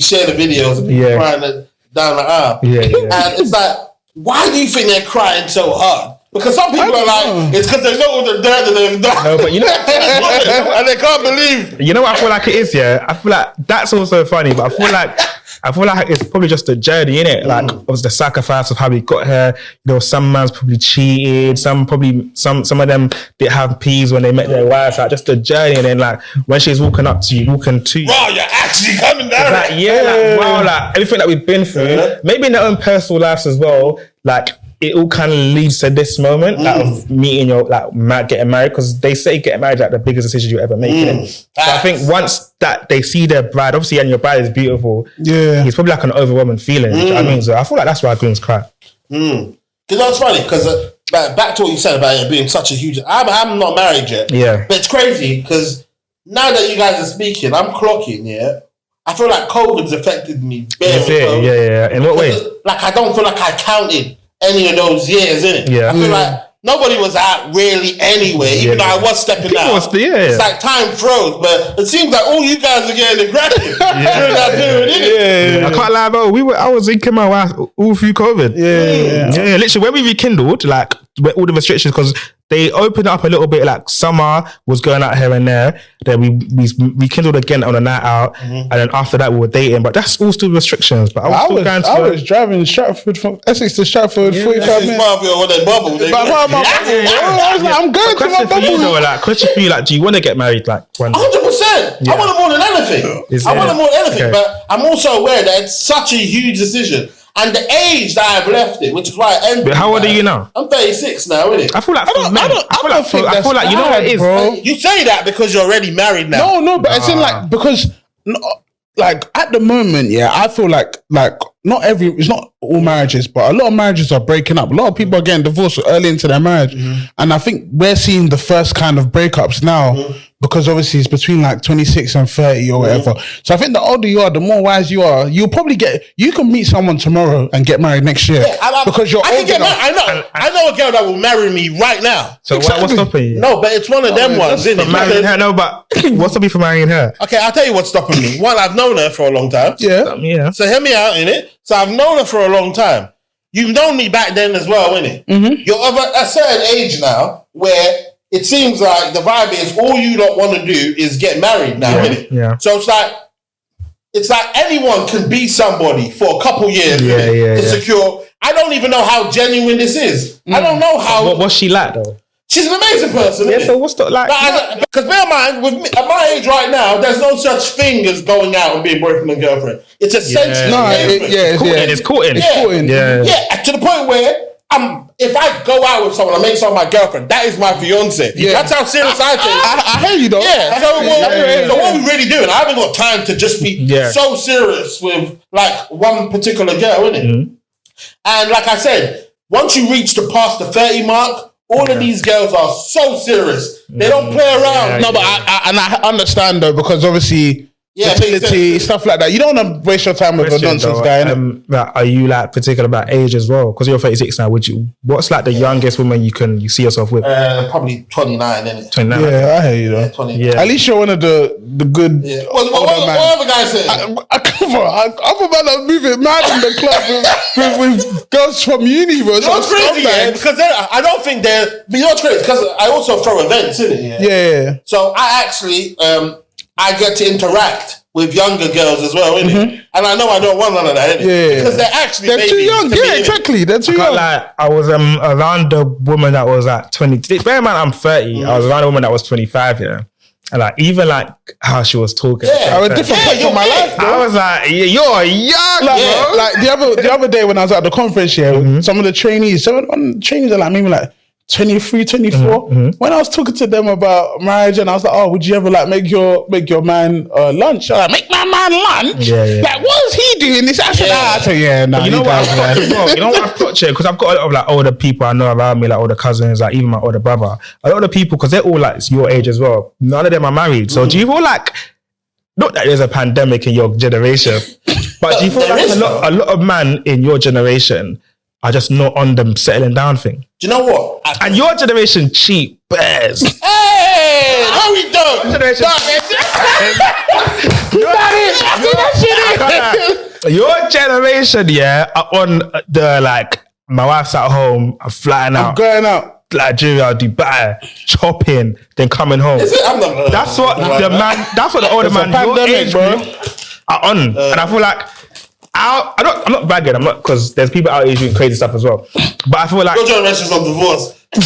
share the videos of people crying down the aisle. And it's like, why do you think they're crying so hard? Because some people are like, it's because they know all the dirt that they've done. No, but you know, and they can't believe. You know what I feel like it is, yeah? I feel like that's also funny, but I feel like it's probably just a journey, innit? Like, it was the sacrifice of how we got here. You know, some man's probably cheated. Some of them didn't have peas when they met their wives. Like, just a journey. And then, like, when she's walking up to you, walking to you. Wow, you're actually coming down. Like, wow, like, everything that we've been through, maybe in their own personal lives as well, like, it all kind of leads to this moment of meeting getting married, because they say getting married is like the biggest decision you ever make. So I think once that they see their bride, obviously, and your bride is beautiful, it's probably like an overwhelming feeling. You know what I mean? So I feel like that's why groom's cry. Because that's funny, because back to what you said about it being such a huge. I'm not married yet. Yeah, but it's crazy because now that you guys are speaking, I'm clocking. Yeah, I feel like COVID's affected me. Yeah. In what way? Like I don't feel like I counted any of those years, innit? Yeah. I feel like nobody was out really anyway, even though I was stepping out. It's like time froze, but it seems like all you guys are getting aggressive during that period, innit? I can't lie, bro. I was in my wife all through COVID. Yeah. Literally, when we rekindled, like, all the restrictions, because they opened up a little bit, like summer was going out here and there. Then we rekindled again on a night out, and then after that we were dating. But that's all still restrictions. But I was driving Stratford from Essex to Stratford 45 minutes. I'm going to my bubble. Question for you, like, do you want to get married? Like, 100%. I want it more than anything. I want it more than anything. Okay. But I'm also aware that it's such a huge decision. And the age that I've left it, which is why I ended. But how old are you now? I'm 36 now, innit? I feel like I feel like you know what it is, bro. You say that because you're already married now. No, but it's in like because like at the moment, I feel like it's not all marriages, but a lot of marriages are breaking up. A lot of people are getting divorced early into their marriage, and I think we're seeing the first kind of breakups now. Because obviously it's between like 26 and 30 or whatever. So I think the older you are, the more wise you are. You can meet someone tomorrow and get married next year. Because you're old enough. I know a girl that will marry me right now. So what's stopping you? No, but it's one of them ones, isn't it? Marrying her, no, but what's stopping you from marrying her? Okay, I'll tell you what's stopping me. One, I've known her for a long time. Yeah. So hear me out, innit? So I've known her for a long time. You've known me back then as well, innit? You're of a certain age now where it seems like the vibe is all you don't want to do is get married now, innit? Yeah. So it's like anyone can be somebody for a couple years to secure. I don't even know how genuine this is. I don't know how. What's she like though? she's an amazing person. Yeah, so what's the like? Because bear in mind, with me, at my age right now, there's no such thing as going out and being boyfriend and girlfriend. It's essentially It's courting. Yeah, to the point where if I go out with someone, I make someone my girlfriend, that is my fiance. Yeah. That's how serious I take it. I hear you though. Yeah. So what are we really doing? I haven't got time to just be so serious with like one particular girl, innit? Mm-hmm. And like I said, once you reach past the 30 mark, all of these girls are so serious. They don't play around. But I understand though, because obviously fertility, stuff like that. You don't want to waste your time with a nonsense guy. Are you like particular about age as well? Because you're 36 now. What's like the youngest woman you see yourself with? Probably 29, innit? 29. Yeah, I hear you though. 29. At least you're one of the good. Yeah. What other guys say? I'm a man that's moving mad in the club with girls from uni, bro. You know what's crazy, because I don't think they're. But you know what's crazy? Because I also throw events, innit? Yeah. So I actually I get to interact with younger girls as well, innit? Mm-hmm. And I know I don't want none of that, innit? Yeah. Because they're too young. Yeah, exactly. They're too young. Like, I was around the woman that was like 20. Bear in mind, I'm 30. Mm-hmm. I was around a woman that was 25, yeah. And like, even like how she was talking. Yeah, I was different point in my life, bro. I was like, you're young, bro. Like the other day when I was at the conference here, some of the trainees, are like maybe like 23, 24. Mm-hmm. When I was talking to them about marriage, and I was like, "Oh, would you ever like make your man lunch?" I'm like, make my man lunch? Yeah. Like, what is he doing? This actually, you know what I've got as well. You know what I've got, because I've got a lot of like older people I know around me, like older cousins, like even my older brother. A lot of people, because they're all like your age as well. None of them are married. So do you feel like, not that there's a pandemic in your generation, but do you feel like a lot of men in your generation are just not on them settling down thing? Do you know what? And your generation cheap bears. Hey, how we doing? Your generation, are on the like, my wife's at home, I'm flying out. I'm going out. Nigeria, Dubai, chopping, then coming home. That's what the older man, your age, bro, are on. And I feel like, I'm not bragging, because there's people out here doing crazy stuff as well. But I feel like your generation's on divorce. But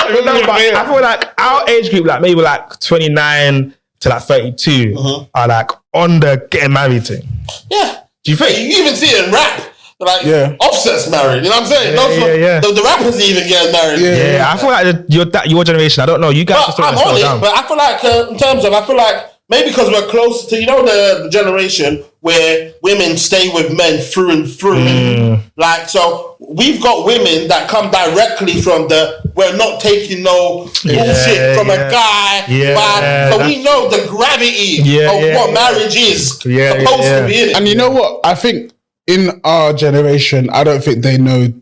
I feel like our age group, like maybe like 29 to like 32, are like on the getting married thing. Yeah. Do you think? You even see it in rap. Like Offset's married, you know what I'm saying? The rappers even getting married. Yeah, I feel like your generation, I don't know, you guys I'm on it, but I feel like in terms of, maybe because we're close to, the generation where women stay with men through and through. Like, so we've got women that come directly from we're not taking no bullshit from a guy. So we know the gravity of what marriage is supposed to be in it. And you know what? I think in our generation, I don't think they know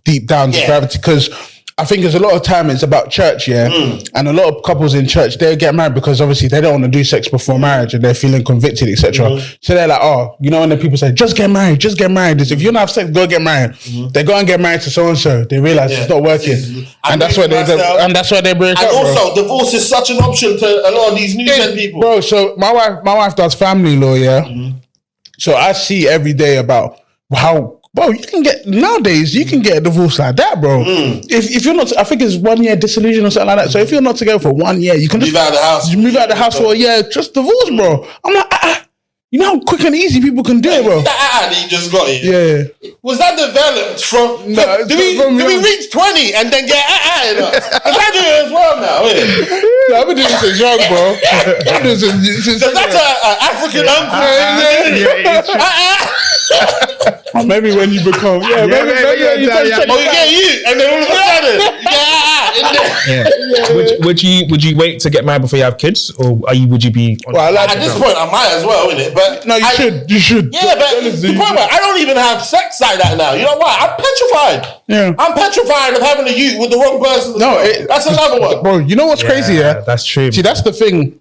deep down the gravity, because I think there's a lot of time it's about church, and a lot of couples in church, they get married because obviously they don't want to do sex before marriage and they're feeling convicted, etc. So they're like, when the people say, just get married. If you don't have sex, go get married. They go and get married to so-and-so. They realize it's not working. And that's why they break up. And also, divorce is such an option to a lot of these new men people. Bro, so my wife does family law, So I see every day about how, bro, nowadays you can get a divorce like that, bro. If you're not, I think it's 1 year dissolution or something like that. So if you're not together for 1 year, you can move out of the house. You move out of the house for a year, just divorce, bro. I'm like, you know how quick and easy people can do it, bro. That you just got it. Yeah. Was that developed from? No, do we reach 20 and then get Because I do it as well now, innit? No, I've been doing this since young, bro. That's an African uncle. Maybe when you become, maybe you get you, and then all of a sudden you get Would you wait to get married before you have kids, or would you be? At this point, I might as well, innit? But no, you should. Yeah, but the point where I don't even have sex like that now. You know why? I'm petrified. Yeah, I'm petrified of having a youth with the wrong person. No, that's another one, bro. You know what's crazy? Yeah, that's true. See, that's the thing.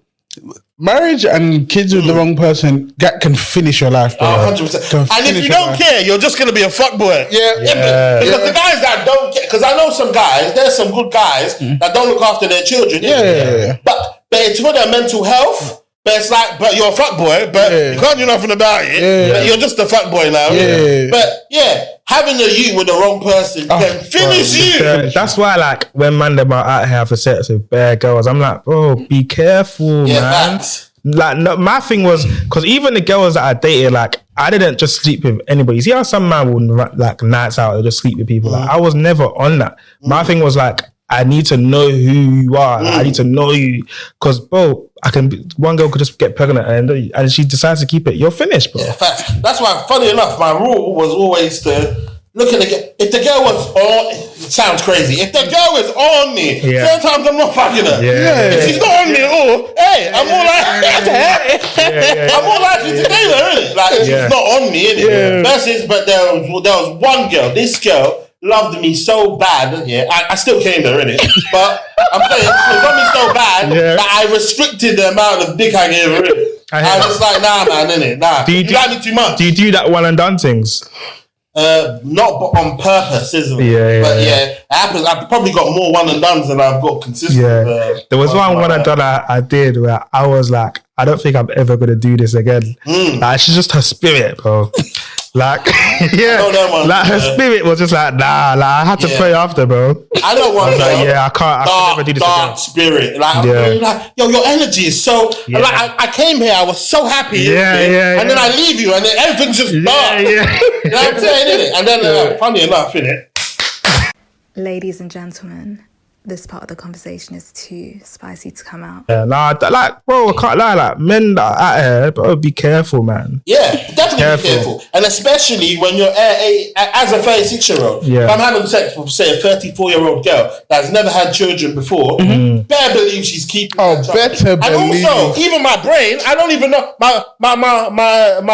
Marriage and kids with the wrong person can finish your life, bro. 100%. And if you don't care, you're just going to be a fuckboy. Yeah. Because the guys that don't care, because I know some guys, there's some good guys that don't look after their children. Yeah. But it's for their mental health. But it's like, but you're a fuckboy, but you can't do nothing about it. But you're just a fuckboy now. Yeah. But having a you with the wrong person can finish you. That's why, like, when man them are out here for sex with bare girls, I'm like, bro, be careful, man. Facts. Like, no, my thing was, because even the girls that I dated, like, I didn't just sleep with anybody. You see how some man would, like, nights out, they'll just sleep with people. Like, I was never on that. My thing was, like, I need to know who you are. Like, I need to know you. Because, bro, one girl could just get pregnant and she decides to keep it. You're finished, bro. Yeah, facts. That's why, funny enough, my rule was always to look at the girl. If the girl was on, it sounds crazy. If the girl is on me, sometimes I'm not fucking her. If she's not on me at all, hey, I'm more likely I'm more likely to date her, innit? Like, if she's not on me, innit? Versus, but there was one girl, this girl loved me so bad, I still came there, innit? But I'm saying, she loved me so bad that I restricted the amount of dick I gave her, innit? I was like, nah, man, innit? Nah, you like me too much. Do you do that one and done things? Not on purpose, isn't it? But it happens. I've probably got more one and dones than I've got consistent. There was one and done I did where I was like, I don't think I'm ever gonna do this again. Like, she's just her spirit, bro. Like, like her spirit was just like, nah, like I had to pray after, bro. I know one. Like, I can't never do this dark again. Spirit. Like, like, yo, your energy is so. Like, I came here, I was so happy. And then I leave you, and then everything's just dark. You know what I'm saying, innit? And then, funny enough, innit? Ladies and gentlemen, this part of the conversation is too spicy to come out. Like, bro, I can't lie. Like, men that are out here, bro, be careful, man. Yeah, definitely be careful. And especially when you're as a 36-year-old. If I'm having sex with, say, a 34-year-old girl that's never had children before, better believe she's keeping. Better believe. And also, even my brain, I don't even know my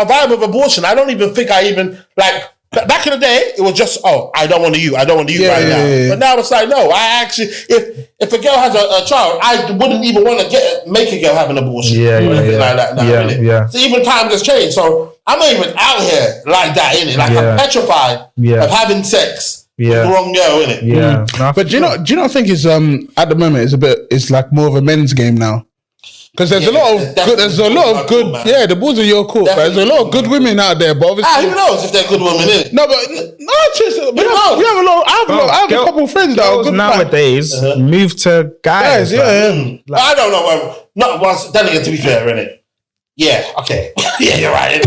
vibe of abortion. I don't even think I even like. Back in the day, it was just, I don't want to you right now. But now it's like, no, I actually, if a girl has a child, I wouldn't even want to make a girl have an abortion or anything like that now, innit? So even times has changed. So I'm not even out here like that, innit? Like, I'm petrified of having sex with the wrong girl, innit? But do you not think it's at the moment it's like more of a men's game now? Because there's a lot of good, the balls are your court. But there's a lot of good women out there, but obviously, who knows if they're good women, innit? No, but we have a lot. I have a couple of friends that are good nowadays. Move to guys. I don't know. Not once. Then again, to be fair, innit? Yeah. Okay. Yeah, you're right.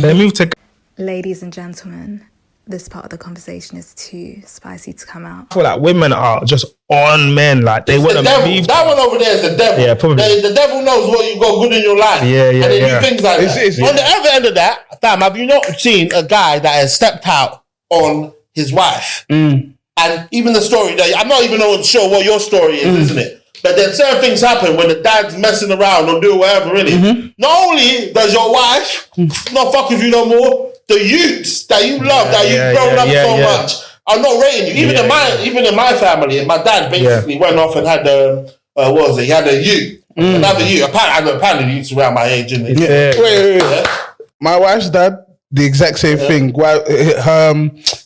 They move to. Ladies and gentlemen, this part of the conversation is too spicy to come out. I feel like women are just on men. Like, they want to move. That one over there is the devil. Yeah, probably. The devil knows what you got good in your life. And they do things like that. On the other end of that, fam, have you not seen a guy that has stepped out on his wife? And even the story that I'm not even sure what your story is, isn't it? But then certain things happen when the dad's messing around or doing whatever, innit? Not only does your wife not fuck with you no more, the youths that you love, that you've grown up so much, are not rating you. Even in my family, my dad basically went off and had he had a youth, another youth. Apparently, youths around my age, innit? Wait. My wife's dad, the exact same thing.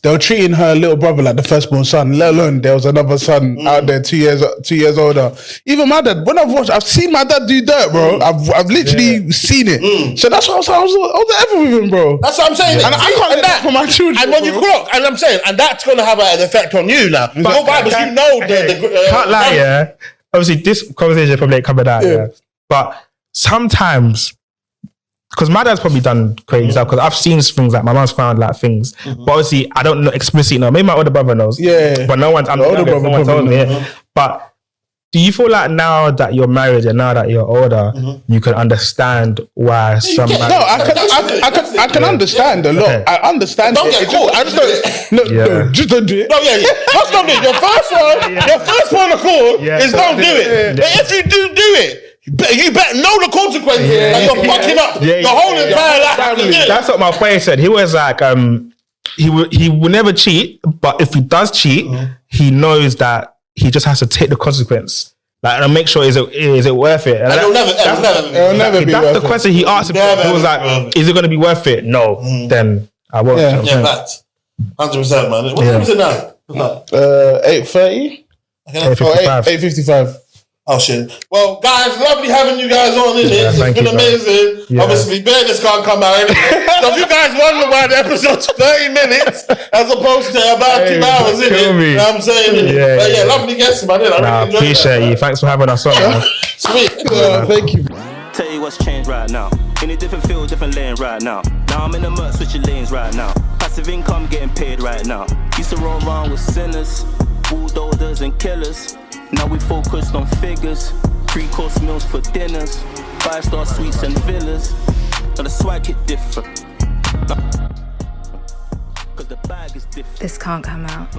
They were treating her little brother like the firstborn son, let alone there was another son out there 2 years older. Even my dad, when I've seen my dad do dirt, bro. I've literally seen it. So that's what I was ever with him, bro. That's what I'm saying. And I can't do that for my children. And when you grow up, and I'm saying, and that's going to have an effect on you now. But you know can't lie, obviously, this conversation probably ain't coming out, but sometimes, because my dad's probably done crazy stuff, because I've seen things like my mum's found like things, but obviously I don't know explicitly know. Maybe my older brother knows, but no one's. Older brother told me. But do you feel like now that you're married and now that you're older, you can understand why some? No, I can understand a lot. I understand. Don't get caught. I just don't. No, just don't do it. No, just don't do it. Your first point of call is don't do it. But if you do it, you better know the consequences. Like you're fucking up the whole entire life. That's what my friend said. He was like, he will never cheat, but if he does cheat, he knows that he just has to take the consequence. Like, and make sure is it worth it? And it'll never be that's worth the question he asked himself. He was like, is it going to be worth it? No. Then I won't. Yeah, that's 100%, man. What time is it now? 8:30. 8:55. 8:55. Oh shit. Well, guys, lovely having you guys on in it. It's been amazing. Yeah. Obviously, Bareness can't come out anyway. So if you guys wonder why the episode's 30 minutes as opposed to about 2 hours, in it, you know what I'm saying? Yeah, but yeah, lovely guests, man. I really enjoyed appreciate you. Thanks for having us on. Sweet. Thank you. Tell you what's changed right now. In a different field, different lane right now. Now I'm in the mud, switching lanes right now. Passive income getting paid right now. Used to roll around with sinners, bulldozers and killers. Now we focused on figures. 3-course meals for dinners. 5-star suites and villas. Now the swag hit different. Cause the bag is different. This can't come out.